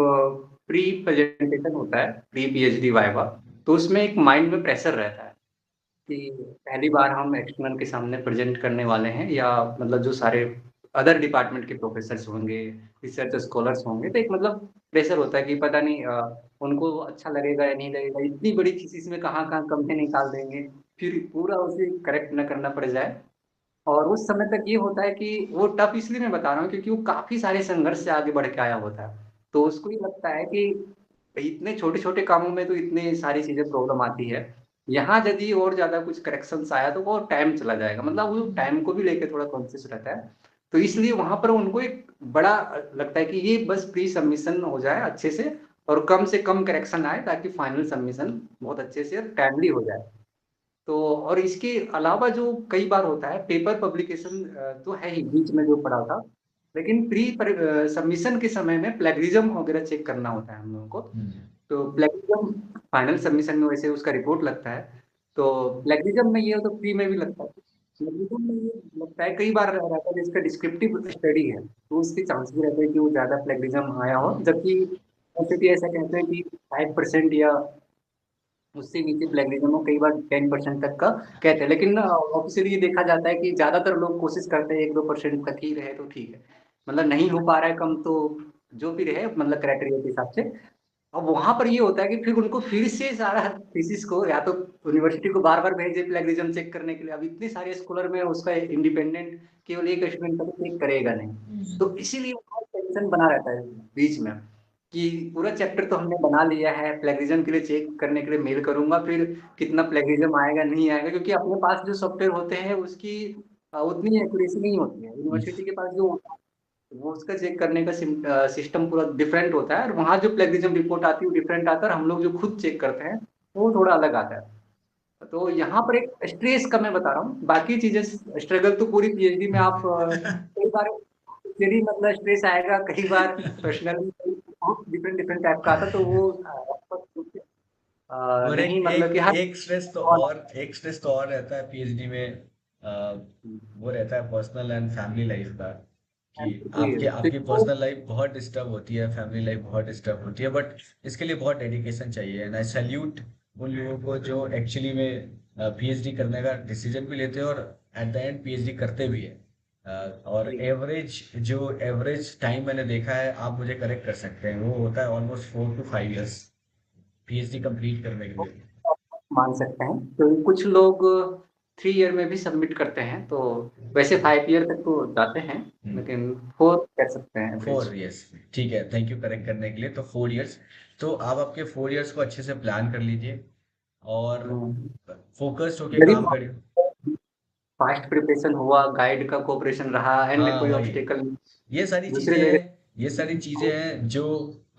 प्री प्रेजेंटेशन होता है, प्री पीएचडी वाइवा, तो उसमें एक माइंड में प्रेशर रहता है कि पहली बार हम एक्सटर्नल के सामने प्रेजेंट करने वाले हैं, या मतलब जो सारे अदर डिपार्टमेंट के प्रोफेसर होंगे, रिसर्च स्कॉलर्स होंगे, तो एक मतलब प्रेशर होता है कि पता नहीं उनको अच्छा लगेगा या नहीं लगेगा, इतनी बड़ी थीसिस में कहाँ कहाँ कमियां निकाल देंगे, फिर पूरा उसे करेक्ट न करना पड़ जाए। और उस समय तक ये होता है कि वो टफ इसलिए मैं बता रहा हूँ क्योंकि वो काफी सारे संघर्ष से आगे बढ़ के आया होता है। तो उसको ये लगता है कि इतने छोटे छोटे कामों में तो इतनी सारी चीजें प्रॉब्लम आती है, यहाँ यदि और ज्यादा कुछ करेक्शंस आया तो वो टाइम चला जाएगा, मतलब वो टाइम को भी लेके थोड़ा कॉन्शियस रहता है। तो इसलिए वहां पर उनको एक बड़ा लगता है कि ये बस प्री सबमिशन हो जाए अच्छे से, और कम से कम करेक्शन आए, ताकि फाइनल सबमिशन बहुत अच्छे से और टाइमली हो जाए। तो और इसके अलावा जो कई बार होता है, पेपर पब्लिकेशन तो है ही बीच में जो पड़ा था, लेकिन प्री सबमिशन के समय में प्लेगरिज्म वगैरह चेक करना होता है हम लोगों को। हम्म। तो प्लेगरिज्म फाइनल सबमिशन में वैसे उसका रिपोर्ट लगता है। तो प्लेगरिज्म में ये तो प्री में भी लगता है, प्लेगरिज्म में ये लगता है कई बार रहता है, जिसका डिस्क्रिप्टिव स्टडी है तो उसके चांस भी रहते हैं कि वो ज्यादा प्लेगरिज्म आया हो, जबकि यूनिवर्सिटी ऐसा कहते हैं कि 5% या उससे नीचे प्लेगरिज्म हो, कई बार 10% तक का कहते हैं, लेकिन ऑफिशियली ये देखा जाता है कि ज्यादातर लोग कोशिश करते हैं 1-2% तक ही रहे तो ठीक है, मतलब नहीं हो पा रहा है कम तो जो भी रहे मतलब क्राइटेरिया के हिसाब से। अब वहां पर ये होता है कि फिर उनको फिर से सारा थीसिस को या तो यूनिवर्सिटी को बार बार भेजे प्लेगरिज्म चेक करने के लिए, अब इतने सारे स्कॉलर में उसका इंडिपेंडेंट केवल एक स्टूडेंट तक चेक करेगा नहीं। तो इसीलिए टेंशन बना रहता है बीच में कि पूरा चैप्टर तो हमने बना लिया है, प्लेगरिज्म के लिए चेक करने के लिए मेल करूंगा, फिर कितना प्लेगरिज्म आएगा नहीं आएगा, क्योंकि अपने पास जो सॉफ्टवेयर होते हैं उसकी उतनी एक्यूरेसी नहीं होती है, यूनिवर्सिटी के पास जो वो उसका चेक करने का सिस्टम पूरा डिफरेंट होता है, और वहाँ जो प्लेगरिज्म रिपोर्ट आती है वो डिफरेंट आता है, और हम लोग जो खुद चेक करते हैं वो थोड़ा अलग आता है। तो यहाँ पर एक स्ट्रेस का मैं बता रहा हूँ, बाकी चीजें स्ट्रगल तो पूरी पीएचडी में आप कई बार यदि मतलब स्ट्रेस आएगा, कई बार पर्सनली बहुत डिफरेंट डिफरेंट टाइप का आता, तो वो और नहीं एक मतलब कि एक हर एक स्ट्रेस तो और एक स्ट्रेस तो और रहता है पीएचडी में, वो रहता है पर्सनल एंड फैमिली लाइफ का, कि आपके आपकी तो पर्सनल लाइफ बहुत डिस्टर्ब होती है, फैमिली लाइफ बहुत डिस्टर्ब होती है, बट इसके लिए बहुत डेडिकेशन चाहिए, एंड आई सैल्यूट उन लोगों को जो एक्चुअली में पीएचडी करने का डिसीजन भी लेते हैं और एट द एंड पीएचडी करते भी है। और एवरेज टाइम मैंने देखा है, आप मुझे करेक्ट कर सकते हैं, वो होता है almost 4 to 5 years PhD complete करने के लिए। मान सकते हैं, तो कुछ लोग 3 ईयर में भी सबमिट करते हैं, तो वैसे 5 ईयर तक तो जाते हैं, लेकिन 4 कर सकते हैं एवरेज। 4 years, ठीक है, थैंक यू करेक्ट करने के लिए। तो 4 years, तो आप आपके 4 years को अच्छे से प्लान कर लीजिए और फोकस्ड होके यदि काम करिए। फास्ट प्रिपरेशन हुआ, गाइड का कोऑपरेशन रहा, एंड हाँ कोई वही, ऑब्स्टेकल ये सारी चीजें दूसरी जगह। हैं, ये सारी चीजें हैं जो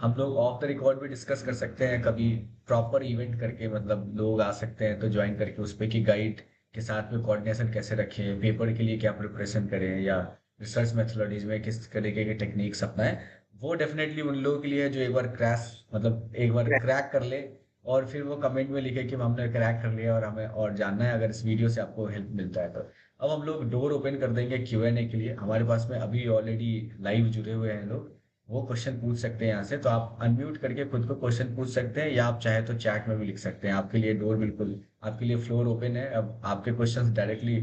हम लोग ऑफ द रिकॉर्ड भी डिस्कस कर सकते हैं कभी, प्रॉपर इवेंट करके, मतलब लोग आ सकते हैं तो ज्वाइन करके उस पे कि गाइड के साथ में कोऑर्डिनेशन कैसे रखें, पेपर के लिए क्या प्रिपरेशन करें, या रिसर्च मेथोडोलॉजीज में किस तरीके के टेक्निक्स अपनाएं। वो डेफिनेटली उन लोगों के लिए है जो एक बार क्रैश, मतलब एक बार क्रैक कर ले और फिर वो कमेंट में लिखे कि हमने क्रैक कर लिया और हमें और जानना है, अगर इस वीडियो से आपको हेल्प मिलता है तो। अब हम लोग डोर ओपन कर देंगे Q&A के लिए, हमारे पास में अभी ऑलरेडी लाइव जुड़े हुए हैं लोग, वो क्वेश्चन पूछ सकते हैं यहाँ से, तो आप अनम्यूट करके खुद को क्वेश्चन पूछ सकते हैं, या आप चाहे तो चैट में भी लिख सकते हैं, आपके लिए डोर बिल्कुल, आपके लिए फ्लोर ओपन है। अब आपके question directly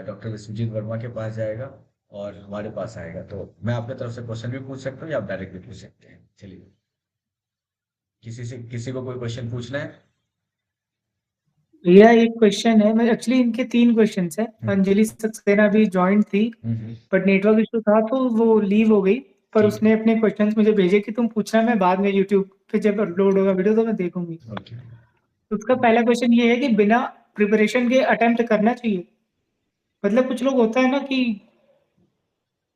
doctor Vishwajeet Verma के पास जाएगा और हमारे पास आएगा, तो मैं आपकी तरफ से क्वेश्चन भी पूछ सकता हूँ या आप डायरेक्टली पूछ सकते हैं। चलिए, किसी को कोई क्वेश्चन पूछना है? भैया एक क्वेश्चन है, मैं एक्चुअली इनके तीन क्वेश्चंस है। हम्म। अंजलि सक्सेना भी ज्वाइन थी, बट नेटवर्क इशू था तो वो लीव हो गई। पर ठीक उसने है। अपने क्वेश्चंस मुझे भेजे कि तुम पूछना, मैं बाद में यूट्यूब पे जब अपलोड होगा वीडियो तो मैं देखूंगी। ओके। तो उसका पहला क्वेश्चन ये है कि बिना प्रिपरेशन के अटेम्प्ट करना चाहिए? मतलब कुछ लोग होता है ना कि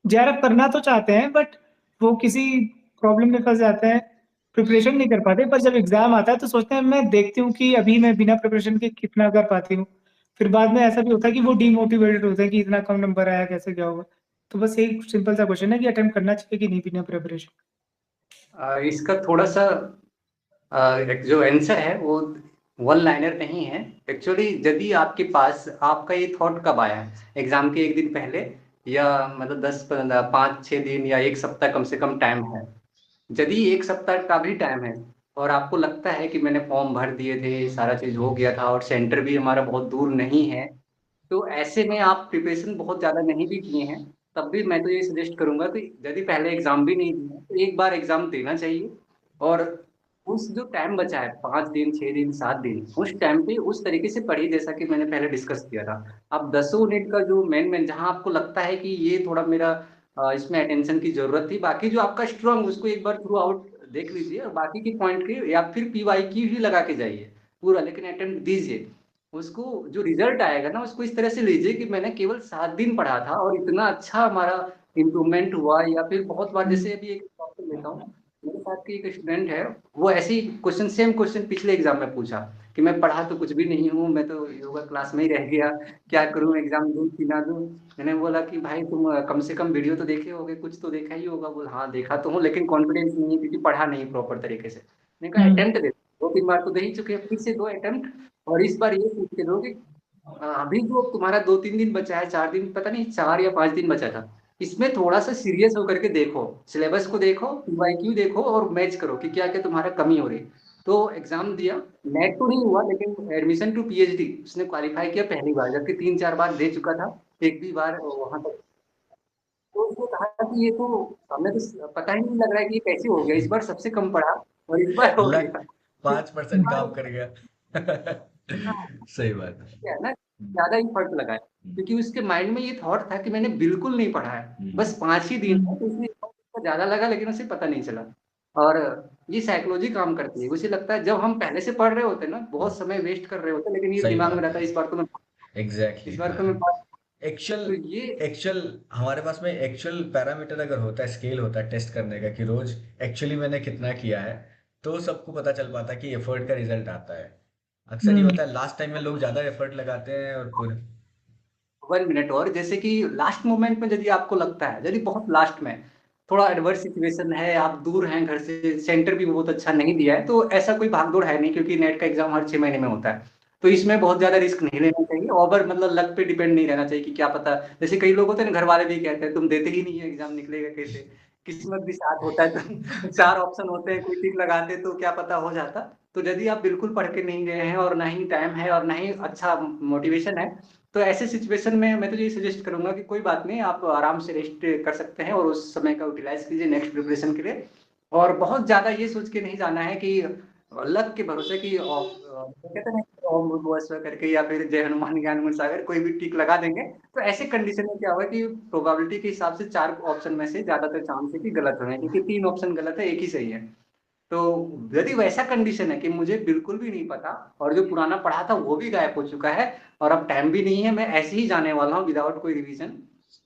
यार अब करना तो चाहते हैं बट वो किसी प्रॉब्लम में फंस जाते हैं, प्रिपरेशन नहीं कर पाते, पर जब एग्जाम आता है तो सोचते हैं मैं देखती हूँ कि अभी मैं बिना प्रिपरेशन के कितना कर पाती हूँ। फिर बाद में ऐसा भी होता है कि वो डीमोटिवेटेड होते हैं कि इतना कम नंबर आया, कैसे क्या होगा। तो बस एक सिंपल सा क्वेश्चन है कि अटेम्प्ट करना चाहिए कि नहीं बिना प्रिपरेशन। इसका थोड़ा सा एक जो आंसर है वो वन लाइनर नहीं है। एक्चुअली यदि आपके पास आपका ये थॉट कब आया, एग्जाम के एक दिन पहले, या मतलब 5-6 दिन या एक सप्ताह कम से कम टाइम है? यदि एक सप्ताह का भी टाइम है और आपको लगता है कि मैंने फॉर्म भर दिए थे, सारा चीज हो गया था और सेंटर भी हमारा बहुत दूर नहीं है, तो ऐसे में आप प्रिपरेशन बहुत ज़्यादा नहीं भी किए हैं, तब भी मैं तो ये सजेस्ट करूंगा कि यदि पहले एग्जाम भी नहीं दिया तो एक बार एग्जाम देना चाहिए। और उस जो टाइम बचा है, 5 दिन, 6 दिन, 7 दिन, उस टाइम पे उस तरीके से पढ़िए जैसा कि मैंने पहले डिस्कस किया था। आप 10 मिनट का जो मेन मेन जहां आपको लगता है कि ये थोड़ा मेरा इसमें अटेंशन की जरूरत थी, बाकी जो आपका स्ट्रांग उसको एक बार थ्रू आउट देख लीजिए, और बाकी के पॉइंट के या फिर पीवाई की ही लगा के जाइए पूरा, लेकिन अटेम्प्ट दीजिए। उसको जो रिजल्ट आएगा ना उसको इस तरह से लीजिए कि मैंने केवल 7 दिन पढ़ा था और इतना अच्छा हमारा इम्प्रूवमेंट हुआ। या फिर बहुत बार, जैसे अभी एक एग्जाम्पल लेता हूँ, मेरे साथ की एक स्टूडेंट है, वो ऐसे ही क्वेश्चन, सेम क्वेश्चन पिछले एग्जाम में पूछा कि मैं पढ़ा तो कुछ भी नहीं हूँ, मैं तो योगा क्लास में ही रह गया, क्या करूँ, एग्जाम दूँ कि ना दूँ। मैंने बोला कि भाई तुम कम से कम वीडियो तो देखे होगे, कुछ तो देखा ही होगा। बोला हाँ देखा तो हूँ, लेकिन कॉन्फिडेंस नहीं है क्योंकि पढ़ा नहीं प्रॉपर तरीके से। मैंने कहा हम्म। अटेम्प्ट दे, 2-3 बार तो दे ही चुके हैं, फिर से दो अटेम्प्ट, और इस बार ये पूछ के दो कि अभी जो तुम्हारा 2-3 दिन बचा है, 4 दिन, पता नहीं 4 या 5 दिन बचा था, इसमें थोड़ा सा सीरियस होकर के देखो, सिलेबस को देखो, पीवाईक्यू देखो और मैच करो कि क्या क्या तुम्हारा कमी हो रही। तो एग्जाम दिया, नेट तो नहीं हुआ लेकिन एडमिशन टू पीएचडी उसने क्वालिफाई किया पहली बार, जबकि 3-4 बार दे चुका था, एक भी बार वहां तक। तो उसने कहा कि ये तो हमें तो पता ही नहीं लग रहा है कि ये कैसे हो गया, इस बार सबसे कम पढ़ा और इस बार हो लक गया। 5% काम कर गया। सही बात है। क्या है ना, हम्म। ज्यादा ही फर्क लगा है क्योंकि उसके माइंड में ये थॉट था कि मैंने बिल्कुल नहीं पढ़ा है, हम्म। बस 5 ही दिन है, तो इसलिए इसको ज्यादा लगा लेकिन उसे पता नहीं चला। और ये साइकोलॉजी काम करती है, उसे लगता है जब हम पहले से पढ़ रहे होते हैं ना, बहुत समय वेस्ट कर रहे होते हैं, लेकिन ये सही दिमाग में बात रहता है। है इस बार तो मैं, एग्जैक्टली इस बार तो मैं exactly, पास। हाँ। एक्चुअल तो ये एक्चुअल हमारे पास में एक्चुअल पैरामीटर अगर होता है, स्केल होता है टेस्ट करने का कि रोज एक्चुअली मैंने कितना किया है, तो सबको पता चल पाता है कि एफर्ट का रिजल्ट आता है। अक्सर ये हम्म। होता है लास्ट टाइम में लोग ज्यादा एफर्ट लगाते हैं और पूरे। 1 मिनट और, जैसे कि लास्ट मोमेंट में यदि आपको लगता है, यदि बहुत लास्ट में थोड़ा एडवर्स सिचुएशन है, आप दूर हैं घर से, सेंटर भी बहुत अच्छा नहीं दिया है, तो ऐसा कोई भागदौड़ है नहीं क्योंकि नेट का एग्जाम हर 6 महीने में होता है। तो इसमें बहुत ज्यादा रिस्क नहीं लेना चाहिए, ओवर मतलब लक पे डिपेंड नहीं रहना चाहिए कि क्या पता। जैसे कई लोग होते हैं ना, घर वाले भी कहते हैं तुम देते ही नहीं है एग्जाम, निकलेगा कैसे, किस्मत भी साथ होता है तो 4 ऑप्शन होते हैं, कोई टिक लगाते तो क्या पता हो जाता। तो यदि आप बिल्कुल पढ़ के नहीं गए हैं और ना ही टाइम है और ना ही अच्छा मोटिवेशन है, तो ऐसे सिचुएशन में मैं तो ये सजेस्ट करूंगा कि कोई बात नहीं, आप आराम से रेस्ट कर सकते हैं और उस समय का यूटिलाइज कीजिए नेक्स्ट प्रिपरेशन के लिए। और बहुत ज्यादा ये सोच के नहीं जाना है कि लक के भरोसे कि कहते हैं ना, ओम भूर्भुवः स्वः करके या फिर जय हनुमान ज्ञान गुण सागर कोई भी टिक लगा देंगे। तो ऐसे कंडीशन में क्या होगा कि प्रोबेबिलिटी के हिसाब से 4 ऑप्शन में से ज्यादातर चांस है कि गलत होंगे, क्योंकि 3 ऑप्शन गलत है, एक ही सही है। तो यदि वैसा कंडीशन है कि मुझे बिल्कुल भी नहीं पता और जो पुराना पढ़ा था वो भी गायब हो चुका है और अब टाइम भी नहीं है, मैं ऐसे ही जाने वाला हूँ विदाउट कोई रिवीजन,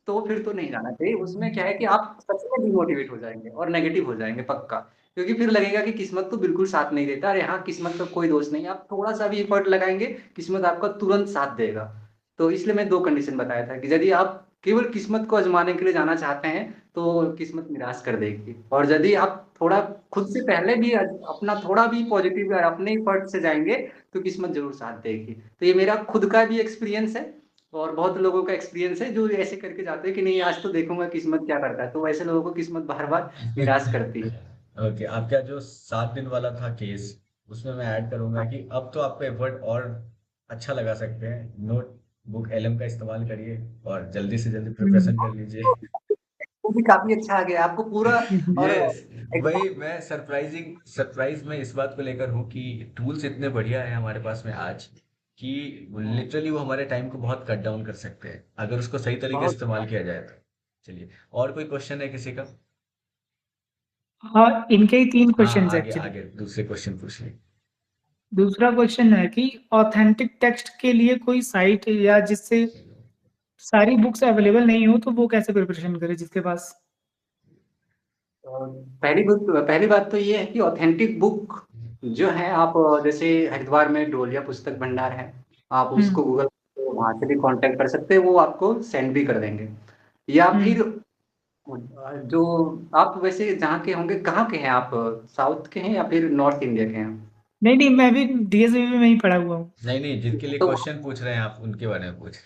तो फिर तो नहीं जाना चाहिए। उसमें क्या है कि आप सच में डिमोटिवेट हो जाएंगे और नेगेटिव हो जाएंगे पक्का, क्योंकि फिर लगेगा कि किस्मत तो बिल्कुल साथ नहीं देता। अरे हाँ, किस्मत का कोई दोष नहीं है, आप थोड़ा सा भी एफर्ट लगाएंगे किस्मत आपका तुरंत साथ देगा। तो इसलिए मैं 2 कंडीशन बताया था कि यदि आप केवल किस्मत को आजमाने के लिए जाना चाहते हैं तो किस्मत निराश कर देगी, और यदि आप थोड़ा खुद से पहले भी अपना थोड़ा भी पॉजिटिव और अपने ही फर्ट से जाएंगे तो किस्मत जरूर साथ देगी। तो ये मेरा खुद का भी एक्सपीरियंस है और बहुत लोगों का एक्सपीरियंस है जो ऐसे करके जाते हैं कि नहीं आज तो देखूंगा किस्मत क्या करता है, तो वैसे लोगों को किस्मत बार बार निराश करती है। ओके, आपका जो 7 दिन वाला था केस, उसमें मैं ऐड करूंगा हाँ, कि अब तो आपको एफर्ट और अच्छा लगा सकते हैं। नोट बुक एलएम का इस्तेमाल करिए और जल्दी से जल्दी हम्म। प्रिपरेशन कर लीजिए। वो भी काफी अच्छा आ गया आपको पूरा। और यस, वही एग्जाम, मैं सरप्राइज में इस बात को लेकर हूँ कि टूल्स इतने बढ़िया है हमारे पास में आज कि लिटरली वो हमारे टाइम को बहुत कट डाउन कर सकते हैं अगर उसको सही तरीके से बहुत इस्तेमाल किया जाए तो। चलिए, और कोई क्वेश्चन है किसी का? हाँ, इनके ही 3 हाँ, क्वेश्चंस आगे एक्चुअली। आगे दूसरे क्वेश्चन पूछिए। दूसरा क्वेश्चन है कि ऑथेंटिक टेक्स्ट के लिए कोई साइट या जिससे सारी बुक्स अवेलेबल नहीं हो तो वो कैसे प्रिपरेशन करे जिसके पास। पहली बात तो ये है कि ऑथेंटिक बुक जो है, आप जैसे हरिद्वार में डोलिया पुस्तक भंडार है, आप हम्म। उसको गूगल वहां से भी कांटेक्ट कर सकते हैं, वो आपको सेंड भी कर देंगे। या हम्म। फिर जो आप वैसे जहाँ के होंगे, कहाँ के हैं आप, साउथ के हैं या फिर नॉर्थ इंडिया के हैं? नहीं नहीं, मैं भी डीएसईबी में ही पढ़ा हुआ हूँ। नहीं नहीं, जिनके लिए तो क्वेश्चन पूछ रहे हैं आप उनके बारे में पूछ।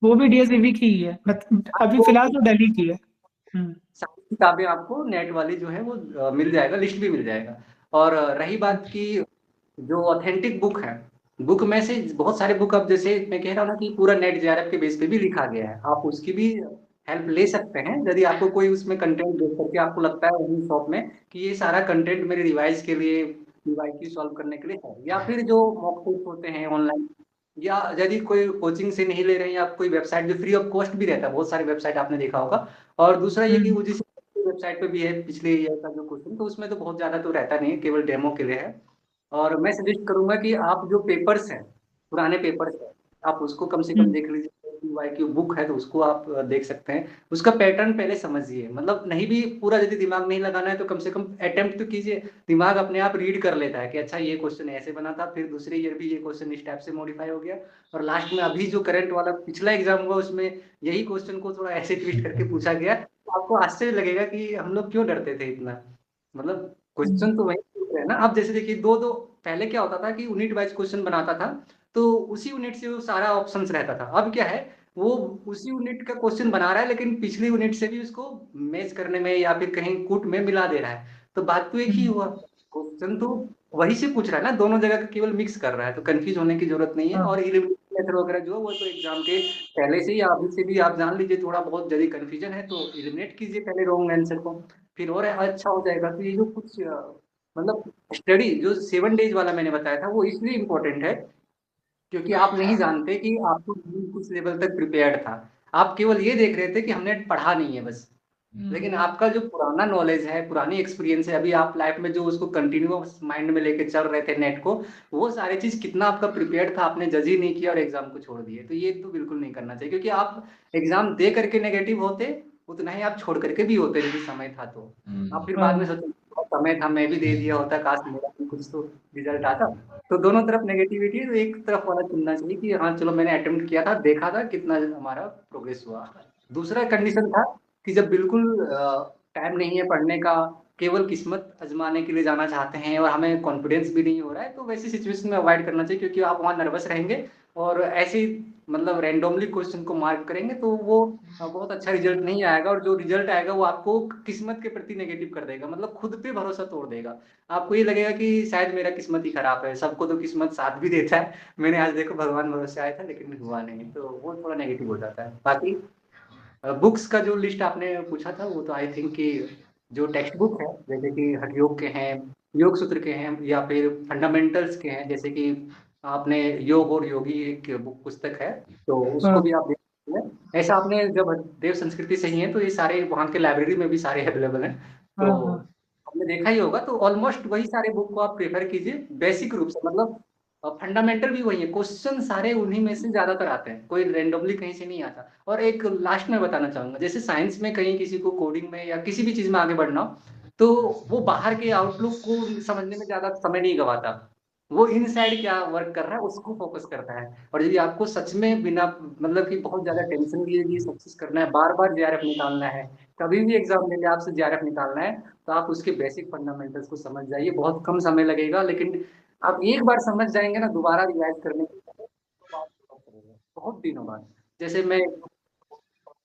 वो भी डीएसईबी की ही है, अभी आपको फिलहाल तो दिल्ली की है। हम्म। सारी किताबें आपको नेट वाली जो है वो मिल जाएगा, लिस्ट भी मिल जाएगा। और रही बात की जो ऑथेंटिक बुक है, बुक में से बहुत सारे बुक, अब जैसे मैं कह रहा हूँ ना कि पूरा नेट जेआरएफ के बेस पे भी लिखा गया है, आप उसकी भी हेल्प ले सकते हैं यदि आपको कोई उसमें कंटेंट देख करके आपको लगता है वही शॉप में कि ये सारा कंटेंट मेरे रिवाइज के लिए, रिवाइज सॉल्व करने के लिए है। या फिर जो मॉक टेस्ट होते हैं ऑनलाइन, या यदि कोई कोचिंग से नहीं ले रहे हैं, या कोई वेबसाइट जो फ्री ऑफ कॉस्ट भी रहता है, बहुत सारे वेबसाइट आपने देखा होगा। और दूसरा ये कि हम्म। वो जिस वेबसाइट पे भी है पिछले ईयर का जो क्वेश्चन, तो उसमें तो बहुत ज्यादा तो रहता नहीं है, केवल डेमो के लिए है। और मैं सजेस्ट करूंगा कि आप जो पेपर्स हैं, पुराने पेपर्स हैं, आप उसको कम से कम हम्म। देख लीजिए। वाई की बुक है तो उसको आप देख सकते हैं, उसका पैटर्न पहले समझिए, मतलब नहीं भी पूरा यदि दिमाग नहीं लगाना है तो कम से कम अटेम्प्ट तो कीजिए। दिमाग अपने आप रीड कर लेता है कि अच्छा ये क्वेश्चन ऐसे बना था, फिर दूसरे ईयर भी ये क्वेश्चन इस टाइप से मॉडिफाई हो गया, और लास्ट में अभी जो करंट वाला पिछला एग्जाम हुआ उसमें यही क्वेश्चन को थोड़ा ऐसे ट्विस्ट करके पूछा गया, तो आपको आश्चर्य लगेगा कि हम लोग क्यों डरते थे इतना। मतलब हम्म। क्वेश्चन तो वही पूछ रहे हैं ना। अब जैसे देखिए, दो दो पहले क्या होता था कि यूनिट वाइज क्वेश्चन बनाता था, तो उसी यूनिट से वो सारा ऑप्शंस रहता था। अब क्या है, वो उसी यूनिट का क्वेश्चन बना रहा है लेकिन पिछली यूनिट से भी उसको मैच करने में या फिर कहीं कूट में मिला दे रहा है, तो बात तो एक ही हम्म। हुआ, क्वेश्चन तो वही से पूछ रहा है ना, दोनों जगह का केवल मिक्स कर रहा है, तो कंफ्यूज होने की जरूरत नहीं है। हाँ। और एलिमिनेशन मेथड वगैरह जो है वो तो एग्जाम के पहले से या अभी से भी आप जान लीजिए, थोड़ा बहुत यदि कंफ्यूजन है तो एलिमिनेट कीजिए पहले रॉन्ग आंसर को, फिर और अच्छा हो जाएगा। तो ये जो कुछ मतलब स्टडी जो 7 डेज वाला मैंने बताया था, वो इसलिए इम्पोर्टेंट है क्योंकि आप नहीं जानते कि आपको किस लेवल तक प्रिपेयर्ड था। आप केवल ये देख रहे थे कि हमने पढ़ा नहीं है बस, लेकिन आपका जो पुराना नॉलेज है, पुरानी एक्सपीरियंस है, अभी आप लाइफ में जो उसको कंटिन्यूअस माइंड में लेके चल रहे थे नेट को, वो सारी चीज कितना आपका प्रिपेयर्ड था, आपने जज ही नहीं किया और एग्जाम को छोड़ दिए। तो ये तो बिल्कुल नहीं करना चाहिए, क्योंकि आप एग्जाम दे करके नेगेटिव होते, उतना ही आप छोड़ करके भी होते यदि समय था तो। आप फिर बाद में हाँ। सोचते "बहुत समय था, मैं भी दे दिया होता, काश मेरा भी कुछ तो रिजल्ट आता"। तो दोनों तरफ नेगेटिविटी है, तो एक तरफ वाला चुनना चाहिए कि हाँ चलो मैंने अटेम्प्ट किया था, देखा था कितना हमारा प्रोग्रेस हुआ। दूसरा कंडीशन था कि जब बिल्कुल टाइम नहीं है पढ़ने का, केवल किस्मत आजमाने के लिए जाना चाहते हैं और हमें कॉन्फिडेंस भी नहीं हो रहा है, तो वैसी सिचुएशन में अवॉइड करना चाहिए, क्योंकि आप वहाँ नर्वस रहेंगे और ऐसे ही मतलब रैंडमली क्वेश्चन को मार्क करेंगे, तो वो बहुत अच्छा रिजल्ट नहीं आएगा, और जो रिजल्ट आएगा वो आपको किस्मत के प्रति नेगेटिव कर देगा, मतलब खुद पे भरोसा तोड़ देगा। आपको ये लगेगा कि शायद मेरा किस्मत ही खराब है, सबको तो किस्मत साथ भी देता है, मैंने आज देखो भगवान भरोसे आया था लेकिन हुआ नहीं, तो वो थोड़ा नेगेटिव हो जाता है। बाकी बुक्स का जो लिस्ट आपने पूछा था, वो तो आई थिंक कि जो टेक्स्ट बुक है, जैसे कि हठ योग के हैं, योग सूत्र के हैं, या फिर फंडामेंटल्स के हैं, जैसे कि आपने योग और योगी एक बुक पुस्तक है, तो उसको हाँ। भी आप देख सकते हैं। ऐसा आपने जब देव संस्कृति से ही है तो ये सारे वहाँ के लाइब्रेरी में भी सारे अवेलेबल हैं, हाँ। तो हाँ। आपने देखा ही होगा। तो ऑलमोस्ट वही सारे बुक को आप प्रेफर कीजिए बेसिक रूप से, मतलब फंडामेंटल भी वही है, क्वेश्चन सारे उन्हीं में से ज्यादातर आते हैं, कोई रेंडमली कहीं से नहीं आता। और एक लास्ट में बताना चाहूंगा, जैसे साइंस में कहीं किसी को कोडिंग में या किसी भी चीज में आगे बढ़ना हो, तो वो बाहर के आउटलुक को समझने में ज्यादा समय नहीं गवाता, वो इनसाइड क्या वर्क कर रहा है उसको फोकस करता है। और यदि आपको सच में बिना मतलब कि बहुत ज्यादा टेंशन लिए ये सक्सेस करना है, बार बार जेआरएफ निकालना है, कभी भी एग्जाम में आपसे जेआरएफ निकालना है, तो आप उसके बेसिक फंडामेंटल्स को समझ जाइए, बहुत कम समय लगेगा, लेकिन आप एक बार समझ जाएंगे ना, दोबारा रिवाइज करने की बहुत दिनों बाद। जैसे मैं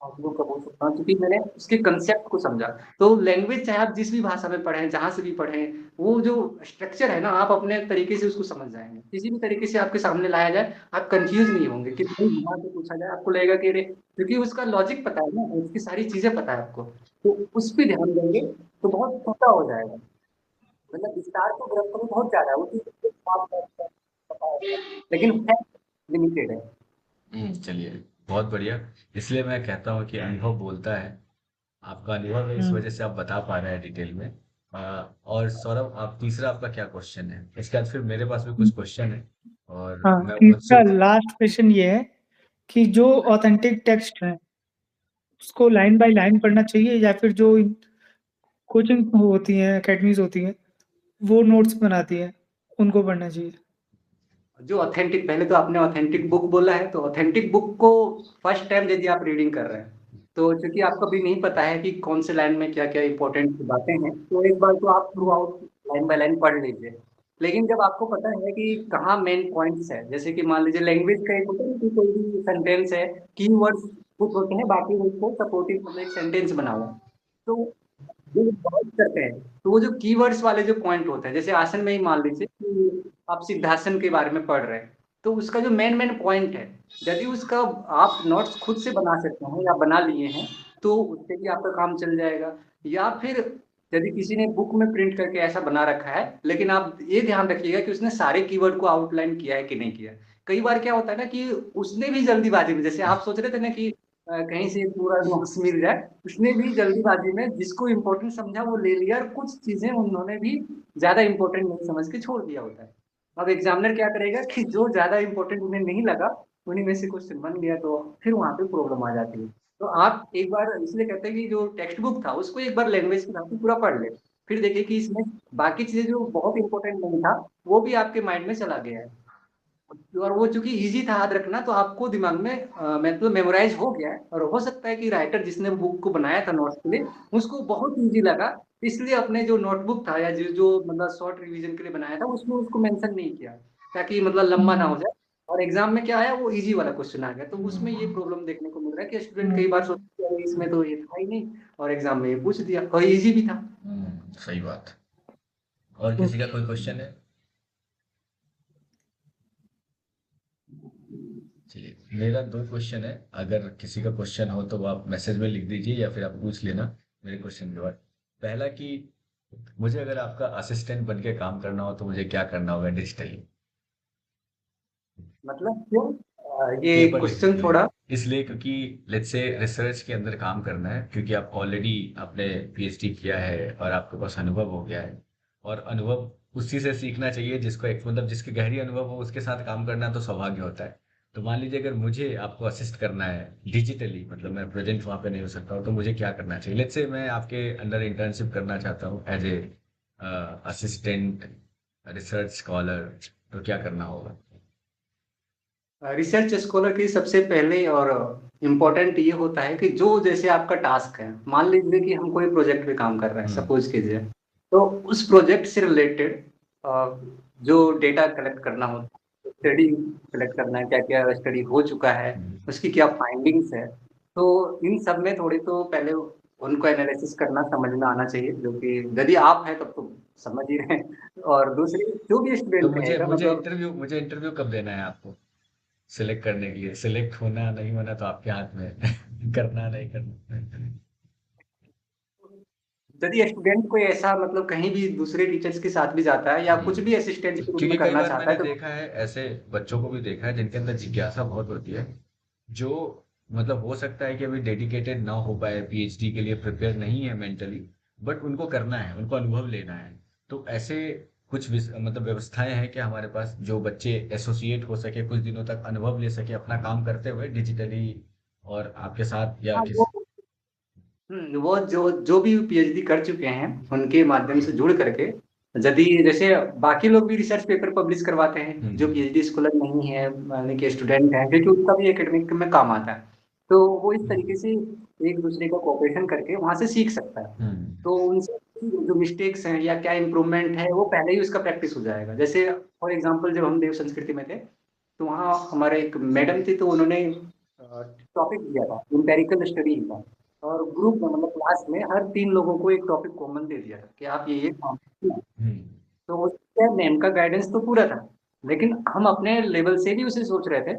बुक का बोल सकता हूँ, क्योंकि मैंने उसके कंसेप्ट को समझा। तो लैंग्वेज चाहे आप जिस भी भाषा में पढ़ें, जहां से भी पढ़ें, वो जो स्ट्रक्चर है ना, आप अपने तरीके से उसको समझ जाएंगे, किसी भी तरीके से आपके सामने लाया जाए आप कंफ्यूज नहीं होंगे, कितनी दिमाग से पूछा जाए आपको लगेगा कि अरे, क्योंकि उसका लॉजिक पता है ना, उसकी सारी चीजें पता है आपको, तो उस पर ध्यान देंगे तो बहुत छोटा हो जाएगा। मतलब विस्तार तो ग्रंथों में बहुत ज्यादा है, वो चीज़ पता होगा, लेकिन है लिमिटेड है। चलिए, बहुत बढ़िया। इसलिए मैं कहता हूँ कि अनुभव बोलता है। आपका अनुभव है, इस हम्म। वजह से आप बता पा रहे हैं डिटेल में। और सौरभ, आप तीसरा आपका क्या क्वेश्चन है? इसके बाद फिर मेरे पास भी कुछ क्वेश्चन है और हाँ, मैं तीसरा उत्सुक। लास्ट क्वेश्चन ये है कि जो ऑथेंटिक टेक्स्ट है उसको लाइन बाय लाइन पढ़ना चाहिए या फिर जो कोचिंग होती हैं, एकेडमीज होती हैं, वो नोट्स बनाती हैं, उनको पढ़ना चाहिए। जो ऑथेंटिक, पहले तो आपने ऑथेंटिक बुक बोला है, तो ऑथेंटिक बुक को फर्स्ट टाइम यदि आप रीडिंग कर रहे हैं, तो चूंकि आपको भी नहीं पता है कि कौन से लाइन में क्या क्या इंपॉर्टेंट बातें हैं, तो एक बार तो आप through out line by line पढ़ लीजिए। लेकिन जब आपको पता है कि कहाँ मेन पॉइंट्स है, जैसे कि मान लीजिए लैंग्वेज का एक होता है कि कोई भी सेंटेंस है, कीवर्ड्स कुछ होते हैं, बाकी उसको सपोर्टिव मतलब एक सेंटेंस बना हुआ है। तो जो बात करते हैं, तो वो जो कीवर्ड्स वाले जो पॉइंट होते हैं, जैसे आसन में ही मान लीजिए कि आप सिद्धासन के बारे में पढ़ रहे हैं, तो उसका जो मेन मेन पॉइंट है, यदि उसका आप नोट्स खुद से बना सकते हैं या बना लिए हैं, तो उससे भी आपका काम चल जाएगा। या फिर यदि किसी ने बुक में प्रिंट करके ऐसा बना रखा है, लेकिन आप ये ध्यान रखिएगा कि उसने सारे कीवर्ड को आउटलाइन किया है कि नहीं किया। कई बार क्या होता है ना कि उसने भी जल्दीबाजी में, जैसे आप सोच रहे थे ना कि कहीं से पूरा नोट्स मिल जाए, उसने भी जल्दीबाजी में जिसको इम्पोर्टेंट समझा वो ले लिया, और कुछ चीजें उन्होंने भी ज्यादा इम्पोर्टेंट नहीं समझ के छोड़ दिया होता है। अब एग्जामिनर क्या करेगा कि जो ज्यादा इम्पोर्टेंट उन्हें नहीं लगा, उन्हीं में से क्वेश्चन बन गया, तो फिर वहां पे प्रॉब्लम आ जाती है। तो आप एक बार, इसलिए कहते हैं कि जो टेक्स्ट बुक था उसको एक बार लैंग्वेज के हिसाब से पूरा पढ़ ले, फिर देखिए कि इसमें बाकी चीजें जो बहुत इंपॉर्टेंट नहीं था, वो भी आपके माइंड में चला गया है। और वो चूंकि इजी था याद रखना, तो आपको दिमाग में मतलब मेमोराइज हो गया है। और हो सकता है कि राइटर जिसने बुक को बनाया था नोट्स के लिए, उसको बहुत इजी लगा, इसलिए अपने जो नोटबुक था या जो मतलब शॉर्ट रिवीजन के लिए बनाया था, उसमें उसको मेंशन नहीं किया, ताकि मतलब लंबा ना हम्म। हो जाए। और एग्जाम में क्या आया, वो इजी वाला क्वेश्चन आ गया, तो उसमें ये प्रॉब्लम देखने को मिल रहा है कि स्टूडेंट कई हम्म। बार सोचते हैं "अरे, इसमें तो ये था ही नहीं", और एग्जाम में ये पूछ दिया और इजी भी था। सही बात। और किसी का कोई क्वेश्चन है? चलिए, मेरा दो क्वेश्चन है। अगर किसी का क्वेश्चन हो तो वो आप मैसेज में लिख दीजिए या फिर आप पूछ लेना मेरे क्वेश्चन के बाद। पहला कि मुझे अगर आपका असिस्टेंट बन के काम करना हो तो मुझे क्या करना होगा डिजिटली? मतलब क्यों, ये पेपर लिखने के क्वेश्चन लिए। थोड़ा। इसलिए क्योंकि लेट्स से रिसर्च के अंदर काम करना है, क्योंकि आप ऑलरेडी आपने पीएचडी किया है और आपके पास अनुभव हो गया है। और अनुभव उसी से सीखना चाहिए जिसको एक मतलब जिसके गहरी अनुभव हो उसके साथ काम करना तो सौभाग्य होता है। तो मान लीजिए अगर मुझे आपको असिस्ट करना है डिजिटली, मतलब मैं प्रेजेंट वहाँ पे नहीं हो सकता हूँ, तो मुझे क्या करना चाहिए? लेट्स से मैं आपके अंडर इंटर्नशिप करना चाहता हूँ as a assistant research scholar, तो क्या करना होगा? रिसर्च स्कॉलर की सबसे पहले और इम्पोर्टेंट ये होता है कि जो जैसे आपका टास्क है, मान लीजिए कि हम कोई प्रोजेक्ट पे काम कर रहे हैं, हम्म। सपोज कीजिए, तो उस प्रोजेक्ट से रिलेटेड जो डेटा कलेक्ट करना होता है, स्टडी कलेक्ट करना है, क्या क्या स्टडी हो चुका है, हम्म। उसकी क्या फाइंडिंग्स है, तो इन सब में थोड़ी तो पहले उनको एनालिसिस करना समझना आना चाहिए, जो कि यदि आप हैं तब तो समझ ही रहे हैं। और दूसरी, जो भी तो स्टूडेंट मुझे रहेगा मतलब, मुझे इंटरव्यू कब देना है आपको? सिलेक्ट करने के लिए, सिलेक्ट होना नहीं होना तो आपके हाथ में है। करना नहीं करना। यदि स्टूडेंट कोई ऐसा मतलब कहीं भी दूसरे टीचर्स के साथ भी जाता है या कुछ भी असिस्टेंट के रूप में क्योंकि कई करना बार चाहता मैंने है, तो देखा है ऐसे बच्चों को भी देखा है जिनके अंदर जिज्ञासा बहुत होती है, जो मतलब हो सकता है कि अभी डेडिकेटेड ना हो पाए, पीएचडी के लिए प्रिपेयर नहीं है मेंटली, बट उनको करना है, उनको अनुभव लेना है। तो ऐसे कुछ मतलब व्यवस्थाएं हैं कि हमारे पास जो बच्चे एसोसिएट हो सके, कुछ दिनों तक अनुभव ले सके अपना काम करते हुए डिजिटली, और आपके साथ या हाँ किस। वो जो जो भी पीएचडी कर चुके हैं उनके माध्यम से जुड़ करके, यदि जैसे बाकी लोग भी रिसर्च पेपर पब्लिश करवाते हैं जो हम्म। पीएचडी स्कॉलर नहीं है, यानी कि स्टूडेंट है, क्योंकि उसका भी एकेडमिक में काम आता है, तो वो इस तरीके से एक दूसरे का कोऑपरेशन करके वहां से सीख सकता है। हम्म। तो उनसे जो मिस्टेक्स हैं या क्या इम्प्रूवमेंट है, वो पहले ही उसका प्रैक्टिस हो जाएगा। जैसे फॉर एग्जांपल जब हम देव संस्कृति में थे, तो वहाँ हमारे एक मैडम थी, तो उन्होंने टॉपिक दिया था, एम्पेरिकल स्टडी का, और ग्रुप में मतलब क्लास में हर 3 लोगों को एक टॉपिक कॉमन दे दिया था कि आप ये काम कीजिए। हम्म। तो उससे मैम का गाइडेंस तो पूरा था, लेकिन हम अपने लेवल से भी उसे सोच रहे थे।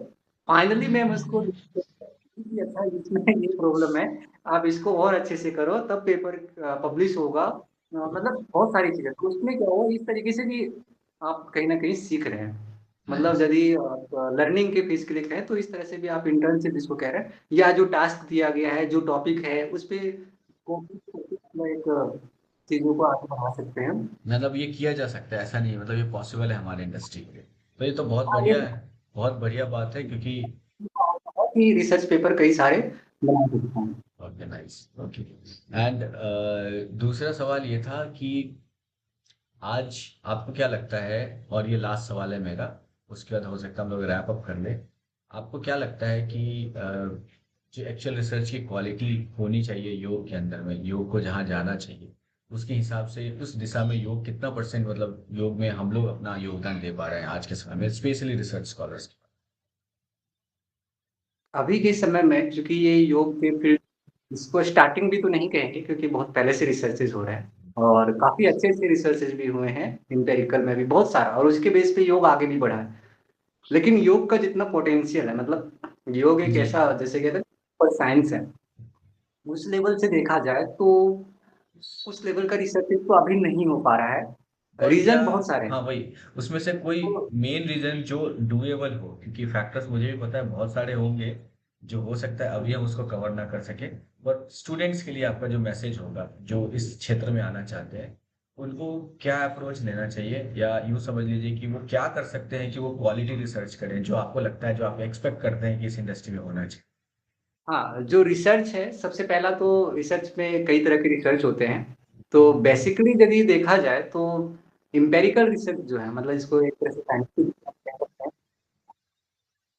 फाइनली मैम उसको कि अच्छा इसमें ये प्रॉब्लम है, आप इसको और अच्छे से करो तब पेपर पब्लिश होगा। मतलब बहुत सारी चीजें, तो उसमें क्या हुआ, इस तरीके से भी आप कहीं ना कहीं सीख रहे हैं। मतलब नाइस। यदि लर्निंग के फीस के लिए कहें तो इस तरह से भी आप इंटर्नशिप जिसको कह रहे हैं, या जो टास्क दिया गया है, जो टॉपिक है, उस पे कोशिश करके अपना एक चीजों को आगे बढ़ा सकते हैं। मतलब ये किया जा सकता है, ऐसा नहीं है, मतलब ये पॉसिबल है हमारे इंडस्ट्री में। तो ये तो बहुत हाँ, ये बढ़िया है, बहुत बढ़िया बात है, क्योंकि कि रिसर्च पेपर कई सारे बना सकते हैं। Okay nice. ओके। एंड दूसरा सवाल ये था कि आज आपको क्या लगता है, और ये लास्ट सवाल है मेरा, उसके बाद हो सकता है हम लोग रैप अप कर लें। आपको क्या लगता है कि जो एक्चुअल रिसर्च की क्वालिटी होनी चाहिए योग के अंदर में, योग को जहाँ जाना चाहिए, उसके हिसाब से उस दिशा में योग कितना परसेंट, मतलब योग में हम लोग अपना योगदान दे पा रहे हैं आज के समय में, स्पेशली रिसर्च स्कॉलर्स। अभी के समय में चूंकि ये योग के फील्ड, इसको स्टार्टिंग भी तो नहीं कहेंगे क्योंकि बहुत पहले से रिसर्चेज हो रहे हैं, और काफी अच्छे अच्छे रिसर्चेज भी हुए हैं, एम्पेरिकल में भी बहुत सारा, और उसके बेस पे योग आगे भी बढ़ा है। लेकिन योग का जितना पोटेंशियल है, मतलब योग एक जी। ऐसा जैसे कहते हैं पर साइंस है, उस लेवल से देखा जाए तो उस लेवल का रिसर्च तो अभी नहीं हो पा रहा है। और क्या, रीजन बहुत सारे हाँ हैं। वही, उसमें से कोई तो मेन रीजन जो डुएबल हो, क्योंकि फैक्टर्स मुझे भी पता है बहुत सारे होंगे जो हो सकता है अभी हम उसको कवर ना कर सके। पर स्टूडेंट्स के लिए आपका जो मैसेज होगा, जो इस क्षेत्र में आना चाहते हैं, उनको क्या अप्रोच लेना चाहिए, या यूँ समझ लीजिए कि वो क्या कर सकते हैं कि वो क्वालिटी रिसर्च करें, जो आपको लगता है, जो आप एक्सपेक्ट करते हैं कि इस इंडस्ट्री में होना चाहिए। हाँ, जो रिसर्च है, सबसे पहला तो रिसर्च में कई तरह के रिसर्च होते हैं। तो बेसिकली यदि देखा जाए तो इम्पेरिकल रिसर्च जो है, मतलब इसको एक तरह से साइंटिफिक कह सकते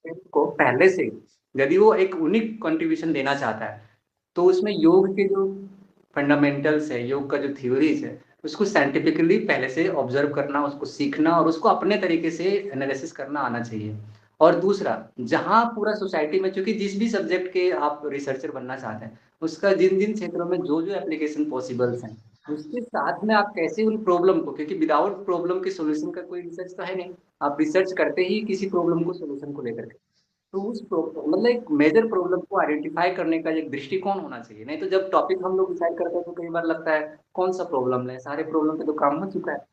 हैं, को पहले से यदि वो एक यूनिक कंट्रीब्यूशन देना चाहता है तो उसमें योग के जो फंडामेंटल्स है, योग का जो थ्योरीज है, उसको साइंटिफिकली पहले से ऑब्जर्व करना, उसको सीखना और उसको अपने तरीके से एनालिसिस करना आना चाहिए। और दूसरा, जहाँ पूरा सोसाइटी में, चूंकि जिस भी सब्जेक्ट के आप रिसर्चर बनना चाहते हैं, उसका जिन जिन क्षेत्रों में जो जो एप्लीकेशन पॉसिबल्स हैं, उसके साथ में आप कैसे उन प्रॉब्लम को, क्योंकि विदाउट प्रॉब्लम के सॉल्यूशन का कोई रिसर्च तो है नहीं, आप रिसर्च करते ही किसी प्रॉब्लम को सॉल्यूशन को लेकर के, तो मतलब एक मेजर प्रॉब्लम को आइडेंटिफाई करने का एक दृष्टिकोण होना चाहिए। नहीं तो जब टॉपिक हम लोग डिसाइड करते हैं तो कई बार लगता है कौन सा प्रॉब्लम है, सारे प्रॉब्लम पे तो काम हो चुका है,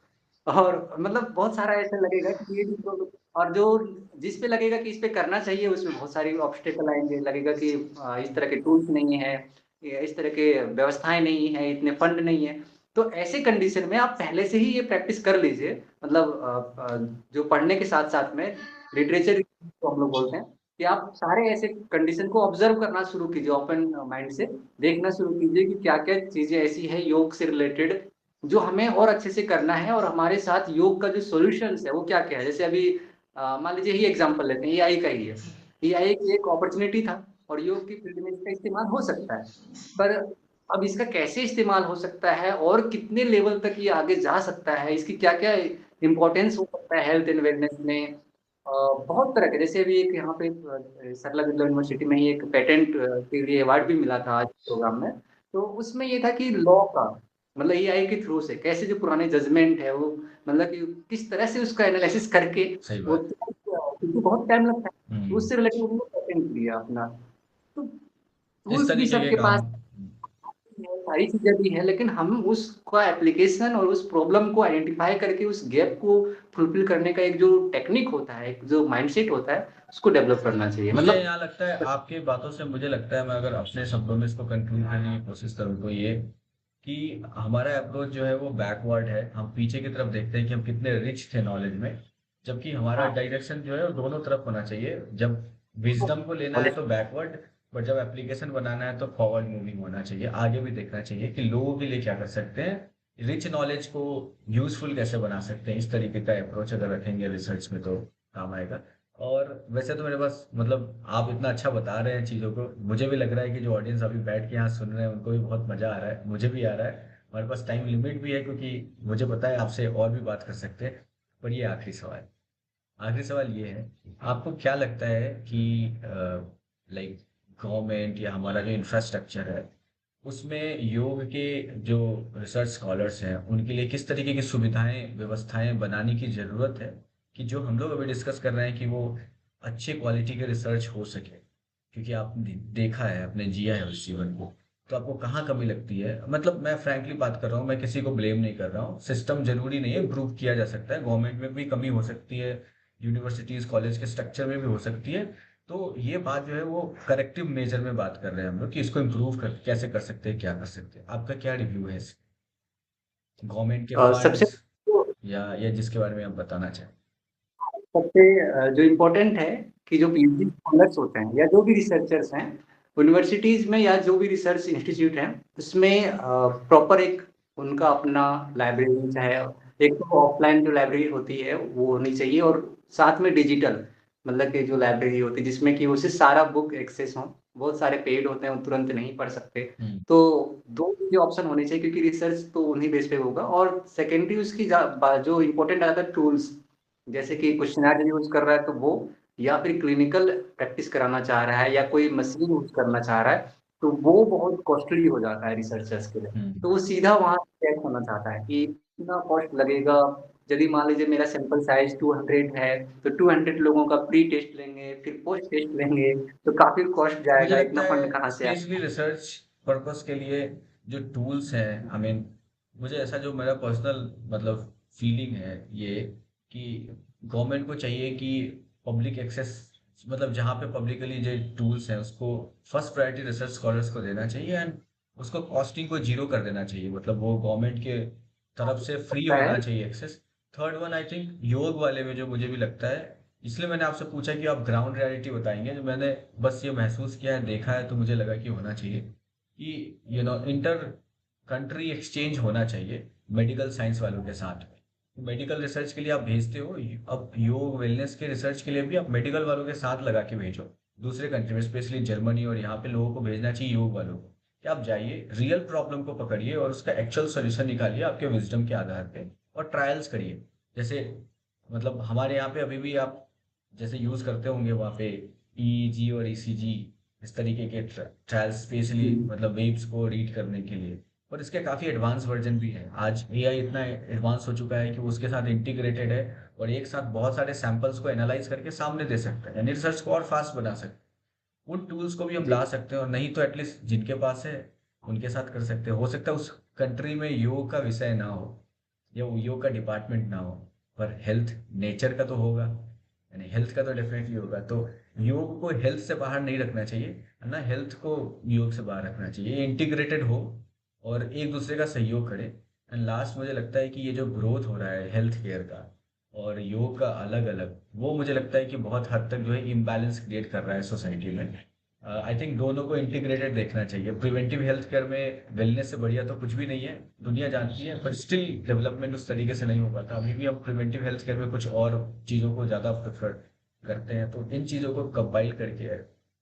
और मतलब बहुत सारा ऐसा लगेगा कि ये भी प्रॉब्लम, और जो जिस पे लगेगा कि इस पे करना चाहिए उसमें बहुत सारी ऑब्स्टेकल आएंगे, लगेगा कि इस तरह के टूल्स नहीं है, या इस तरह के व्यवस्थाएं नहीं है, इतने फंड नहीं है। तो ऐसे कंडीशन में आप पहले से ही ये प्रैक्टिस कर लीजिए, मतलब जो पढ़ने के साथ साथ में लिटरेचर तो हम लोग बोलते हैं कि आप सारे ऐसे कंडीशन को ऑब्जर्व करना शुरू कीजिए, ओपन माइंड से देखना शुरू कीजिए कि क्या क्या चीजें ऐसी है योग से रिलेटेड जो हमें और अच्छे से करना है, और हमारे साथ योग का जो सॉल्यूशंस है वो क्या क्या है। जैसे अभी मान लीजिए ही एग्जांपल लेते हैं, एआई का ही है। एआई की एक अपॉर्चुनिटी था और योग की फील्ड में इसका इस्तेमाल हो सकता है, पर अब इसका कैसे इस्तेमाल हो सकता है और कितने लेवल तक ये आगे जा सकता है, इसकी क्या क्या इंपॉर्टेंस हो सकता है हेल्थ एंड वेलनेस में, बहुत तरह के, जैसे अभी एक यहाँ पे सरला बिरला यूनिवर्सिटी में ही एक पेटेंट के लिए अवार्ड भी मिला था आज प्रोग्राम में। तो उसमें ये था कि लॉ का, मतलब एआई के थ्रू से कैसे जो पुराने जजमेंट है वो, मतलब कि किस तरह से उसका एनालिसिस करके सही वो, बात। क्योंकि बहुत टाइम लगता है, तो हम्म। उससे रिलेटेड उन्होंने पेटेंट लिया अपना। तो इस टूल्स भी तरीके के सबके काम। पास है, सारी चीजें भी है, लेकिन हम उसका एप्लीकेशन और उस प्रॉब्लम को आइडेंटिफाई करके उस गैप को फुलफिल करने का एक जो टेक्निक होता है, एक जो माइंडसेट होता है, उसको डेवलप करना चाहिए, मुझे मतलब। यहाँ लगता है, आपकी बातों से मुझे लगता है, मैं अगर अपने शब्दों में इसको कंक्लूड करने की कोशिश करूँ तो ये, कि हमारा अप्रोच जो है वो बैकवर्ड है, हम पीछे की तरफ देखते हैं कि हम कितने रिच थे नॉलेज में, जबकि हमारा हाँ, डायरेक्शन जो है वो दोनों तरफ होना चाहिए। जब विजडम को लेना है तो बैकवर्ड, बट जब एप्लीकेशन बनाना है तो फॉरवर्ड मूविंग होना चाहिए, आगे भी देखना चाहिए कि लोगों के लिए क्या कर सकते हैं, रिच नॉलेज को यूजफुल कैसे बना सकते हैं। इस तरीके का अप्रोच अगर रखेंगे रिसर्च में तो काम आएगा। और वैसे तो मेरे पास, मतलब आप इतना अच्छा बता रहे हैं चीज़ों को, मुझे भी लग रहा है कि जो ऑडियंस अभी बैठ के यहाँ सुन रहे हैं उनको भी बहुत मजा आ रहा है, मुझे भी आ रहा है। हमारे पास टाइम लिमिट भी है, क्योंकि मुझे पता है आपसे और भी बात कर सकते हैं। पर ये आखिरी सवाल ये है, आपको क्या लगता है कि लाइक गवर्नमेंट या हमारा जो इंफ्रास्ट्रक्चर है, उसमें योग के जो रिसर्च स्कॉलर्स हैं उनके लिए किस तरीके की सुविधाएं, व्यवस्थाएं बनाने की ज़रूरत है, कि जो हम लोग अभी डिस्कस कर रहे हैं कि वो अच्छे क्वालिटी के रिसर्च हो सके। क्योंकि आपने देखा है, आपने जिया है उस जीवन को, तो आपको कहाँ कमी लगती है? मतलब मैं फ्रैंकली बात कर रहा हूँ, मैं किसी को ब्लेम नहीं कर रहा हूँ, सिस्टम जरूरी नहीं है, इम्प्रूव किया जा सकता है, गवर्नमेंट में भी कमी हो सकती है, यूनिवर्सिटीज कॉलेज के स्ट्रक्चर में भी हो सकती है। तो ये बात जो है वो करेक्टिव मेजर में बात कर रहे हैं हम लोग कि इसको इम्प्रूव कर कैसे कर सकते हैं, क्या कर सकते हैं। आपका क्या रिव्यू है इस गवर्नमेंट के सबसे फंड्स या जिसके बारे में आप बताना चाहें? सबसे जो इम्पोर्टेंट है कि जो पीएचडी स्कॉलर्स होते हैं या जो भी रिसर्चर्स हैं यूनिवर्सिटीज में या जो भी रिसर्च इंस्टीट्यूट है उसमें प्रॉपर एक उनका अपना लाइब्रेरी चाहे एक तो ऑफलाइन जो लाइब्रेरी होती है वो होनी चाहिए और साथ में डिजिटल मतलब कि जो लाइब्रेरी होती है जिसमें कि उसे सारा बुक एक्सेस हो। बहुत सारे पेड होते हैं वो तुरंत नहीं पढ़ सकते। हम्म। तो दो ये ऑप्शन होने चाहिए क्योंकि रिसर्च तो उन्हीं बेस पे होगा और सेकेंडरी उसकी जो इम्पोर्टेंट आता है टूल्स जैसे कि क्वेश्चनर यूज कर रहा है तो वो या फिर क्लिनिकल प्रैक्टिस कराना चाह रहा है या कोई मशीन यूज करना चाह रहा है तो वो बहुत कॉस्टली हो जाता है रिसर्चर्स के लिए। हम्म। तो वो सीधा वहां चेक होना चाहता है कि कितना कॉस्ट लगेगा। यदि मान लीजिए मेरा सैंपल साइज 200 है तो 200 लोगों का प्री टेस्ट लेंगे फिर पोस्ट टेस्ट लेंगे तो काफी कॉस्ट मुझे जाएगा लगता इतना है फंड कहाँ से आएगा। स्पेशली रिसर्च पर्पस के लिए जो टूल्स हैं, आई मीन मुझे ऐसा जो मेरा पर्सनल मतलब फीलिंग है ये कि गवर्नमेंट को चाहिए कि पब्लिक एक्सेस मतलब जहाँ पे पब्लिकली जो टूल्स हैं उसको फर्स्ट प्रायोरिटी रिसर्च स्कॉलर्स को देना चाहिए एंड उसको कॉस्टिंग को जीरो कर देना चाहिए, मतलब वो गवर्नमेंट के तरफ से फ्री लगता है होना चाहिए access. Third one I think योग वाले में जो मुझे भी लगता है, इसलिए मैंने आपसे पूछा कि आप ग्राउंड रियलिटी बताएंगे, जो मैंने बस ये महसूस किया है देखा है तो मुझे लगा कि होना चाहिए कि इंटर कंट्री एक्सचेंज होना चाहिए मेडिकल साइंस वालों के साथ में। मेडिकल रिसर्च के लिए आप भेजते हो, अब योग वेलनेस के रिसर्च के लिए भी आप मेडिकल वालों के साथ लगा के भेजो दूसरे कंट्री में, स्पेशली जर्मनी, और यहाँ पे लोगों को भेजना चाहिए योग वालों को कि आप जाइए रियल प्रॉब्लम को पकड़िए और उसका एक्चुअल सोल्यूशन निकालिए आपके विजडम के आधार पे और ट्रायल्स करिए। जैसे मतलब हमारे यहाँ पे अभी भी आप जैसे यूज करते होंगे वहाँ पे ईईजी और ईसीजी, इस तरीके के ट्रायल्स स्पेशली मतलब वेव्स को रीड करने के लिए। और इसके काफ़ी एडवांस वर्जन भी है, आज एआई इतना एडवांस हो चुका है कि वो उसके साथ इंटीग्रेटेड है और एक साथ बहुत सारे सैंपल्स को एनालाइज करके सामने दे सकता है, यानी रिसर्च को और फास्ट बना सकता है। उन टूल्स को भी हम जी। ला सकते हैं और नहीं तो एटलीस्ट जिनके पास है उनके साथ कर सकते हैं। हो सकता है उस कंट्री में योग का विषय ना हो या वो योग का डिपार्टमेंट ना हो, पर हेल्थ नेचर का तो होगा, यानी हेल्थ का तो डेफिनेटली होगा। तो योग को हेल्थ से बाहर नहीं रखना चाहिए, है ना, हेल्थ को योग से बाहर रखना चाहिए, इंटीग्रेटेड हो और एक दूसरे का सहयोग करे। एंड लास्ट मुझे लगता है कि ये जो ग्रोथ हो रहा है हेल्थ केयर का और योग का अलग अलग, वो मुझे लगता है कि बहुत हद तक जो है इम्बैलेंस क्रिएट कर रहा है सोसाइटी में। आई थिंक दोनों को इंटीग्रेटेड देखना चाहिए। प्रिवेंटिव हेल्थ केयर में वेलनेस से बढ़िया तो कुछ भी नहीं है, दुनिया जानती है, पर स्टिल डेवलपमेंट उस तरीके से नहीं हो पाता। अभी भी हम प्रिवेंटिव हेल्थ केयर में कुछ और चीज़ों को ज़्यादा प्रेफर करते हैं, तो इन चीज़ों को कंपाइल करके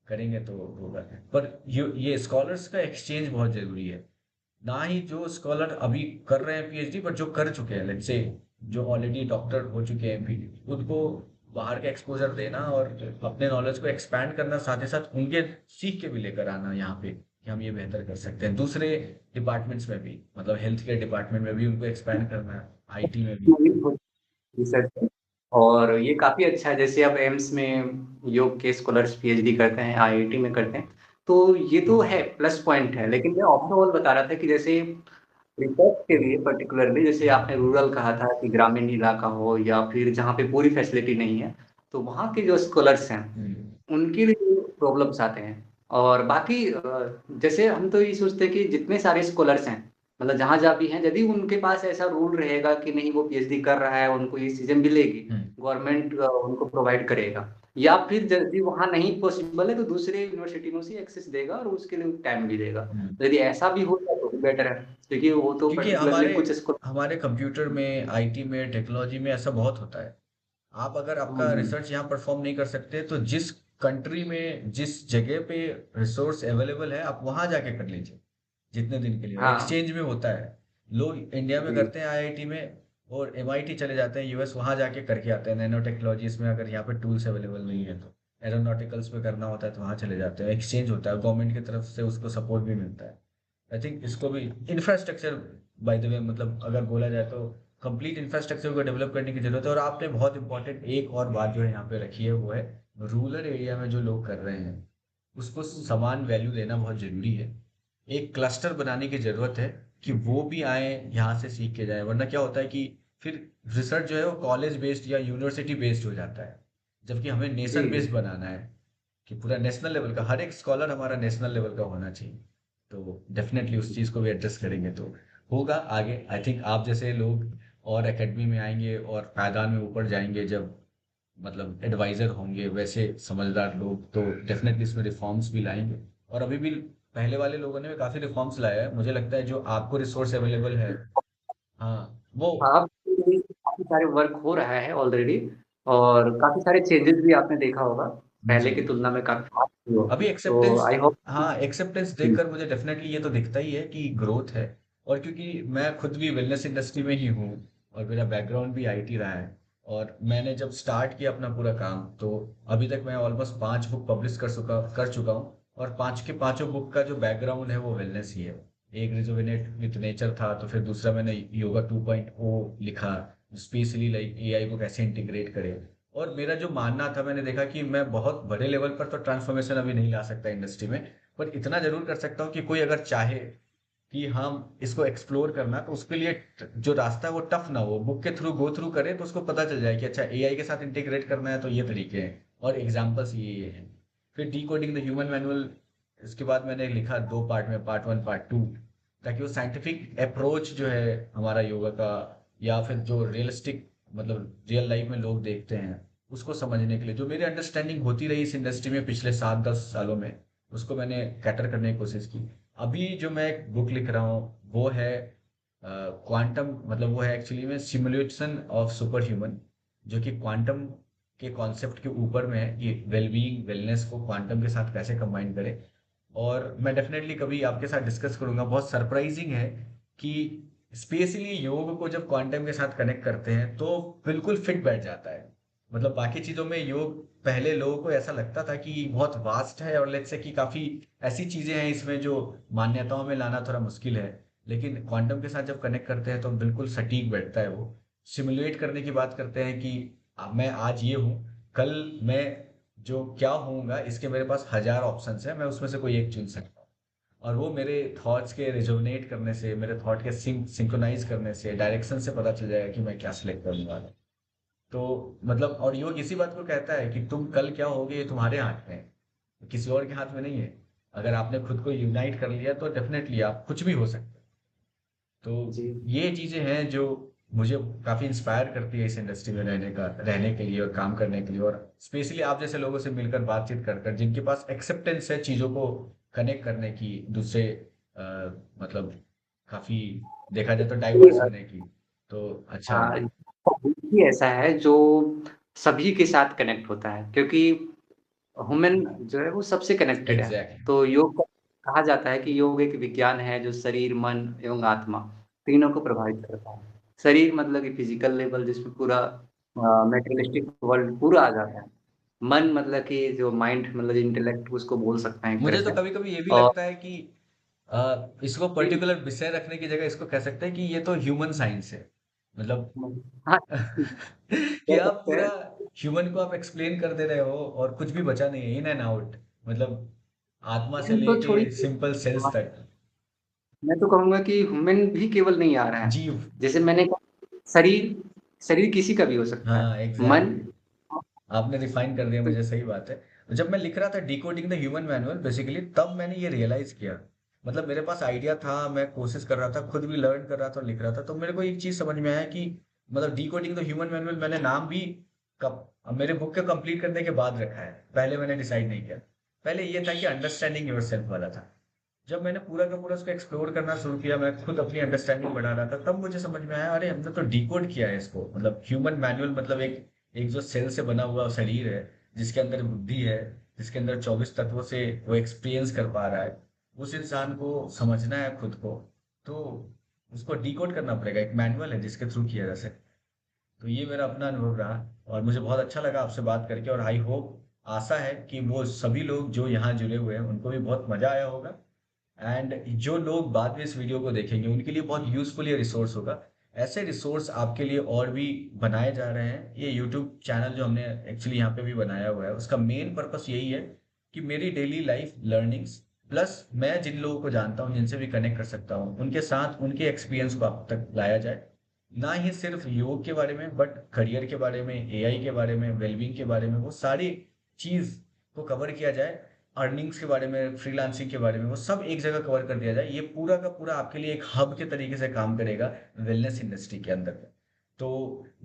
करेंगे तो होगा। पर ये स्कॉलर्स का एक्सचेंज बहुत ज़रूरी है, ना ही जो स्कॉलर अभी कर रहे हैं पीएचडी पर जो कर चुके हैं, लेट्स से जो ऑलरेडी डॉक्टर हो चुके हैं पीडी, उनको बाहर का एक्सपोजर देना और अपने नॉलेज को एक्सपैंड करना, साथ ही साथ उनके सीख के भी लेकर आना यहाँ पे कि हम ये बेहतर कर सकते हैं दूसरे डिपार्टमेंट्स में भी, मतलब हेल्थ केयर डिपार्टमेंट में भी उनको एक्सपैंड करना है, आईटी में भी। रिसर्च है और ये काफ़ी अच्छा है जैसे अब एम्स में योग के स्कॉलर्स पीएचडी करते हैं आईआईटी में करते हैं तो ये तो है प्लस पॉइंट है। लेकिन मैं ओवरऑल बता रहा था कि जैसे रिसर्च के लिए पर्टिकुलरली जैसे आपने रूरल कहा था कि ग्रामीण इलाका हो या फिर जहाँ पे पूरी फैसिलिटी नहीं है तो वहाँ के जो स्कॉलर्स हैं हम्म। उनके लिए प्रॉब्लम्स आते हैं। और बाकी जैसे हम तो ये सोचते हैं कि जितने सारे स्कॉलर्स हैं मतलब जहाँ जहाँ भी हैं यदि उनके पास ऐसा रूल रहेगा कि नहीं वो पीएचडी कर रहा है उनको ये चीजें मिलेगी हम्म। गवर्नमेंट उनको प्रोवाइड करेगा या फिर यदि वहाँ नहीं पॉसिबल है तो दूसरे यूनिवर्सिटी में उसे एक्सेस देगा और उसके लिए टाइम भी देगा। हम्म। तो यदि ऐसा भी होता तो बेटर है क्योंकि वो तो क्योंकि पर्टिकुलरली हमारे कुछ स्कूल। हमारे कंप्यूटर में, आईटी में, टेक्नोलॉजी में ऐसा बहुत होता है। आप अगर आपका रिसर्च यहाँ परफॉर्म नहीं कर सकते तो जिस कंट्री में जिस जगह पे रिसोर्स अवेलेबल है आप वहां जाके कर लीजिए, जितने दिन के लिए हाँ एक्सचेंज में होता है। लोग इंडिया में जी। करते हैं आईआईटी में और एमआईटी चले जाते हैं यूएस, वहां जाके करके आते हैं नैनो टेक्नोलॉजीज में, अगर यहाँ पे टूल्स अवेलेबल नहीं है तो। एरोनॉटिकल्स में करना होता है तो वहां चले जाते हैं, एक्सचेंज होता है, गवर्नमेंट की तरफ से उसको सपोर्ट भी मिलता है। आई थिंक इसको भी इंफ्रास्ट्रक्चर, बाय द वे, मतलब अगर बोला जाए तो कंप्लीट इंफ्रास्ट्रक्चर को डेवलप करने की जरूरत है। और आपने बहुत इंपॉर्टेंट एक और बात जो है यहाँ पे रखी है, वो है रूरल एरिया में जो लोग कर रहे हैं उसको समान वैल्यू देना बहुत जरूरी है। एक क्लस्टर बनाने की जरूरत है कि वो भी आए यहाँ से सीख के जाए, वरना क्या होता है कि फिर रिसर्च जो है वो कॉलेज बेस्ड या यूनिवर्सिटी बेस्ड हो जाता है, जबकि हमें जी नेशन बेस्ड बनाना है कि पूरा नेशनल लेवल का हर एक स्कॉलर हमारा नेशनल लेवल का होना चाहिए। तो डेफिनेटली उस चीज़ को भी एड्रेस करेंगे तो होगा आगे। आई थिंक आप जैसे लोग और एकेडमी में आएंगे और पायदान में ऊपर जाएंगे जब, मतलब एडवाइजर होंगे वैसे समझदार लोग, तो डेफिनेटली इसमें रिफॉर्म्स भी लाएंगे। और अभी भी पहले वाले लोगों ने भी काफ़ी रिफॉर्म्स लाया है, मुझे लगता है जो आपको रिसोर्स अवेलेबल है। हाँ वो। हाँ, काफी सारे वर्क हो रहा है ऑलरेडी, और काफी सारे चेंजेस भी आपने देखा होगा, जी। पहले की तुलना में काफी हो। अभी तो एक्सेप्टेंस, आई होप। हाँ एक्सेप्टेंस देखकर मुझे डेफिनेटली ये तो दिखता ही है कि ग्रोथ है। और क्योंकि मैं खुद भी वेलनेस इंडस्ट्री में ही हूँ और मेरा बैकग्राउंड भी आईटी रहा है, और मैंने जब स्टार्ट किया अपना पूरा काम तो अभी तक मैं ऑलमोस्ट 5 बुक पब्लिश कर चुका हूँ। और पांच के पांचों बुक का जो बैकग्राउंड है वो वेलनेस ही है। एक रिजुविनेट विथ नेचर था, तो फिर दूसरा मैंने योगा 2.0 लिखा, स्पेशली लाइक एआई को कैसे इंटीग्रेट करे। और मेरा जो मानना था, मैंने देखा कि मैं बहुत बड़े लेवल पर तो ट्रांसफॉर्मेशन अभी नहीं ला सकता इंडस्ट्री में, पर इतना जरूर कर सकता हूँ कि कोई अगर चाहे कि हम इसको एक्सप्लोर करना, तो उसके लिए जो रास्ता है वो टफ ना हो, बुक के थ्रू गो थ्रू करे तो उसको पता चल जाए कि अच्छा एआई के साथ इंटीग्रेट करना है तो ये तरीके हैं और एग्जाम्पल्स ये हैं। फिर D coding the human manual, इसके बाद मैंने लिखा 2 पार्ट में, पार्ट 1 पार्ट 2, ताकि वो साइंटिफिक अप्रोच जो है हमारा योगा का, या फिर जो रियलिस्टिक मतलब रियल लाइफ में लोग देखते हैं उसको समझने के लिए, जो मेरी अंडरस्टैंडिंग होती रही इस इंडस्ट्री में पिछले 7-10 सालों में, उसको मैंने कैटर करने की कोशिश की। अभी जो मैं एक बुक लिख रहा हूँ वो है क्वांटम, मतलब वो है एक्चुअली में सिमुलेशन ऑफ सुपर ह्यूमन, जो कि क्वांटम के कॉन्सेप्ट के ऊपर में है कि वेलबींग वेलनेस को क्वांटम के साथ कैसे कंबाइन करें। और मैं डेफिनेटली कभी आपके साथ डिस्कस करूंगा। बहुत सरप्राइजिंग है कि स्पेशली योग को जब क्वांटम के साथ कनेक्ट करते हैं तो बिल्कुल फिट बैठ जाता है। मतलब बाकी चीजों में योग पहले लोगों को ऐसा लगता था कि बहुत वास्ट है और लेट्स से कि काफी ऐसी चीजें हैं इसमें जो मान्यताओं में लाना थोड़ा मुश्किल है, लेकिन क्वांटम के साथ जब कनेक्ट करते हैं तो बिल्कुल सटीक बैठता है वो। सिमुलेट करने की बात करते हैं कि मैं आज ये हूँ, कल मैं जो क्या होऊंगा इसके मेरे पास 1000 ऑप्शंस है, मैं उसमें से कोई एक चुन सकता हूँ। और वो मेरे थॉट्स के रिजोनेट करने से, मेरे थॉट के सिंक्रोनाइज करने से, डायरेक्शन से पता चल जाएगा कि मैं क्या सिलेक्ट करूंगा। तो मतलब और योग इसी बात को कहता है कि तुम कल क्या होगे ये तुम्हारे हाथ में है, किसी और के हाथ में नहीं है। अगर आपने खुद को यूनाइट कर लिया तो डेफिनेटली आप कुछ भी हो सकते हैं। तो जी ये चीजें हैं जो मुझे काफी इंस्पायर करती है इस इंडस्ट्री में रहने के लिए और काम करने के लिए, और स्पेशली आप जैसे लोगों से मिलकर बातचीत कर कर जिनके पास एक्सेप्टेंस है चीजों को कनेक्ट करने की, दूसरे अ, मतलब काफी देखा जाए तो डाइवर्स होने की, तो अच्छा हाँ, लगा। ही ऐसा है जो सभी के साथ कनेक्ट होता है, क्योंकि ह्यूमन जो है वो सबसे कनेक्टेड है। एग्जैक्टली। तो योग कहा जाता है कि योग एक विज्ञान है जो शरीर, मन एवं आत्मा तीनों को प्रभावित करता है। शरीर मतलब कि फिजिकल लेवल, जिसमें पूरा मेटेरियलिस्टिक वर्ल्ड पूरा आ जाता है। मन मतलब कि जो माइंड, मतलब इंटेलेक्ट, उसको बोल सकते हैं एक तरह मुझे तो से। कभी कभी ये भी और लगता है कि इसको पर्टिकुलर विषय रखने की जगह इसको कह सकते हैं कि ये तो ह्यूमन साइंस है। मतलब हाँ, कि कह आप सकते पूरा हैं। ह्यूमन को आप एक्सप्लेन कर दे रहे हो और कुछ भी बचा नहीं है, इन एंड आउट, मतलब आत्मा से तो लेके छोड़ी, सिंपल सेल्स तक। मैं तो कहूंगा कि ह्यूमन भी केवल नहीं आ रहा है। जीव। जैसे मैंने कहा, शरीर, शरीर किसी का भी हो सकता हाँ है। मन, एग्जैक्टली। आपने रिफाइन कर दिया मुझे, सही बात है। जब मैं लिख रहा था decoding the human manual basically, तब मैंने ये रियलाइज किया। मतलब मेरे पास आइडिया था, मैं कोशिश कर रहा था, खुद भी लर्न कर रहा था और लिख रहा था, तो मेरे को एक चीज समझ में आया कि मतलब डिकोडिंग द ह्यूमन मैनुअल मैंने नाम भी कब अब मेरे बुक के कंप्लीट करने के बाद रखा है, पहले मैंने डिसाइड नहीं किया। पहले ये था कि अंडरस्टैंडिंग योरसेल्फ वाला था। जब मैंने पूरा का पूरा उसको एक्सप्लोर करना शुरू किया, मैं खुद अपनी अंडरस्टैंडिंग बढ़ा रहा था, तब मुझे समझ में आया अरे हमने तो डिकोड किया है इसको। मतलब ह्यूमन मैनुअल मतलब एक एक जो सेल से बना हुआ शरीर है, जिसके अंदर बुद्धि है, जिसके अंदर 24 तत्वों से वो एक्सपीरियंस कर पा रहा है, उस इंसान को समझना है खुद को, तो उसको डिकोड करना पड़ेगा। एक मैनुअल है जिसके थ्रू किया जा सकता है। तो ये मेरा अपना अनुभव रहा और मुझे बहुत अच्छा लगा आपसे बात करके, और आई होप, आशा है कि वो सभी लोग जो यहाँ जुड़े हुए हैं उनको भी बहुत मजा आया होगा। एंड जो लोग बाद में इस वीडियो को देखेंगे उनके लिए बहुत यूजफुल ये रिसोर्स होगा। ऐसे रिसोर्स आपके लिए और भी बनाए जा रहे हैं। ये यूट्यूब चैनल जो हमने एक्चुअली यहाँ पे भी बनाया हुआ है, उसका मेन पर्पस यही है कि मेरी डेली लाइफ लर्निंग्स प्लस मैं जिन लोगों को जानता हूँ, जिनसे भी कनेक्ट कर सकता हूँ, उनके साथ उनके एक्सपीरियंस को आप तक लाया जाए। ना ही सिर्फ योग के बारे में बट करियर के बारे में, एआई के बारे में, वेलबींग के बारे में, वो सारी चीज को कवर किया जाए। अर्निंग्स के बारे में, फ्रीलांसिंग के बारे में, वो सब एक जगह कवर कर दिया जाए। ये पूरा का पूरा आपके लिए एक हब के तरीके से काम करेगा वेलनेस इंडस्ट्री के अंदर। तो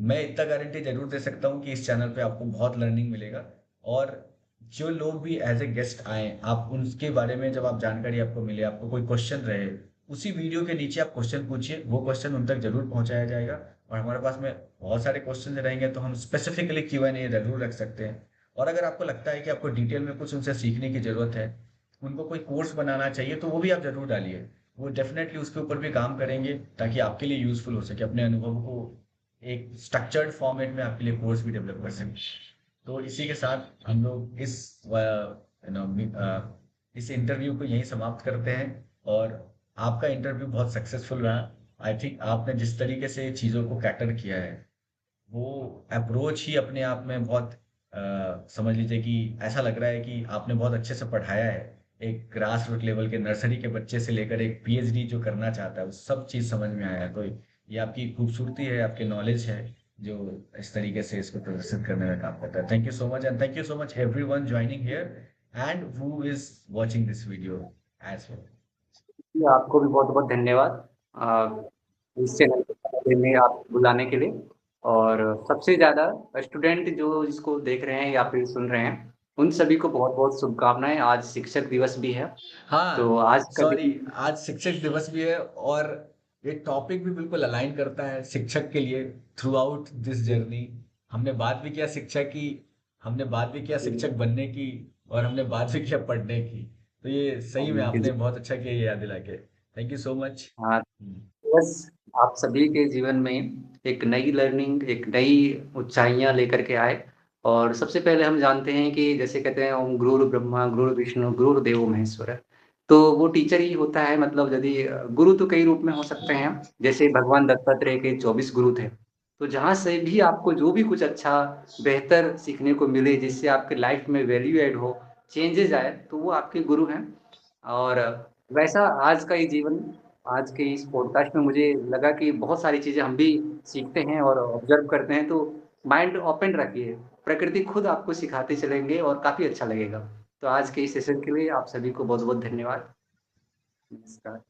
मैं इतना गारंटी जरूर दे सकता हूँ कि इस चैनल पे आपको बहुत लर्निंग मिलेगा। और जो लोग भी एज ए गेस्ट आए, आप उनके बारे में जब आप जानकारी आपको मिले, आपको कोई क्वेश्चन रहे, उसी वीडियो के नीचे आप क्वेश्चन पूछिए, वो क्वेश्चन उन तक जरूर पहुंचाया जाएगा। और हमारे पास में बहुत सारे क्वेश्चन रहेंगे तो हम स्पेसिफिकली Q&A जरूर रख सकते हैं। और अगर आपको लगता है कि आपको डिटेल में कुछ उनसे सीखने की जरूरत है, उनको कोई कोर्स बनाना चाहिए, तो वो भी आप जरूर डालिए। वो डेफिनेटली उसके ऊपर भी काम करेंगे ताकि आपके लिए यूजफुल हो सके, अपने अनुभव को एक स्ट्रक्चर्ड फॉर्मेट में आपके लिए कोर्स भी डेवलप कर सकें। तो इसी के साथ हम लोग इस इंटरव्यू को यहीं समाप्त करते हैं। और आपका इंटरव्यू बहुत सक्सेसफुल रहा। आई थिंक आपने जिस तरीके से चीज़ों को कैटर किया है, वो अप्रोच ही अपने आप में बहुत समझ लीजिए कि ऐसा लग रहा है कि आपने बहुत अच्छे से पढ़ाया है। एक ग्रास रूट लेवल के नर्सरी के बच्चे से लेकर एक पीएचडी जो करना चाहता है, वो सब चीज़ समझ में आया है। तो ये आपकी खूबसूरती है, आपकी नॉलेज है, जो इस तरीके से इसको प्रदर्शित करने में काम करता है। Thank you so much, and thank you so much everyone joining here and who is watching this video as well. जी, आपको भी बहुत बहुत धन्यवाद इस चैनल में आप बुलाने के लिए। और सबसे ज़्यादा स्टूडेंट जो इसको देख रहे हैं या फिर सुन रहे हैं, उन सभी को बहुत बहुत शुभकामनाएं। आज शिक्षक दिवस भी है, तो हाँ, आज का सॉरी, दिन आज शिक्षक दिवस भी है और ये टॉपिक भी बिल्कुल अलाइन करता है शिक्षक के लिए। थ्रू आउट दिस जर्नी हमने बात भी किया शिक्षा की, हमने बात भी किया शिक्षक बनने की, और हमने बात भी किया पढ़ने की। तो ये सही में आपने बहुत अच्छा किया ये याद दिला के। Thank you so much. हाँ, बस आप सभी के जीवन में एक नई लर्निंग, एक नई ऊंचाइयां लेकर के आए। और सबसे पहले हम जानते हैं कि जैसे कहते हैं ओम गुरु ब्रह्मा गुरु विष्णु गुरु देवो महेश्वर। तो वो टीचर ही होता है, मतलब यदि गुरु तो कई रूप में हो सकते हैं। जैसे भगवान दत्तात्रेय के 24 गुरु थे। तो जहाँ से भी आपको जो भी कुछ अच्छा बेहतर सीखने को मिले, जिससे आपके लाइफ में वैल्यू ऐड हो, चेंजेस आए, तो वो आपके गुरु हैं। और वैसा आज का ये जीवन, आज के इस पॉडकास्ट में मुझे लगा कि बहुत सारी चीजें हम भी सीखते हैं और ऑब्जर्व करते हैं। तो माइंड ओपन रखिए, प्रकृति खुद आपको सिखाते चलेंगे और काफी अच्छा लगेगा। तो आज के इस सेशन के लिए आप सभी को बहुत बहुत धन्यवाद। नमस्कार।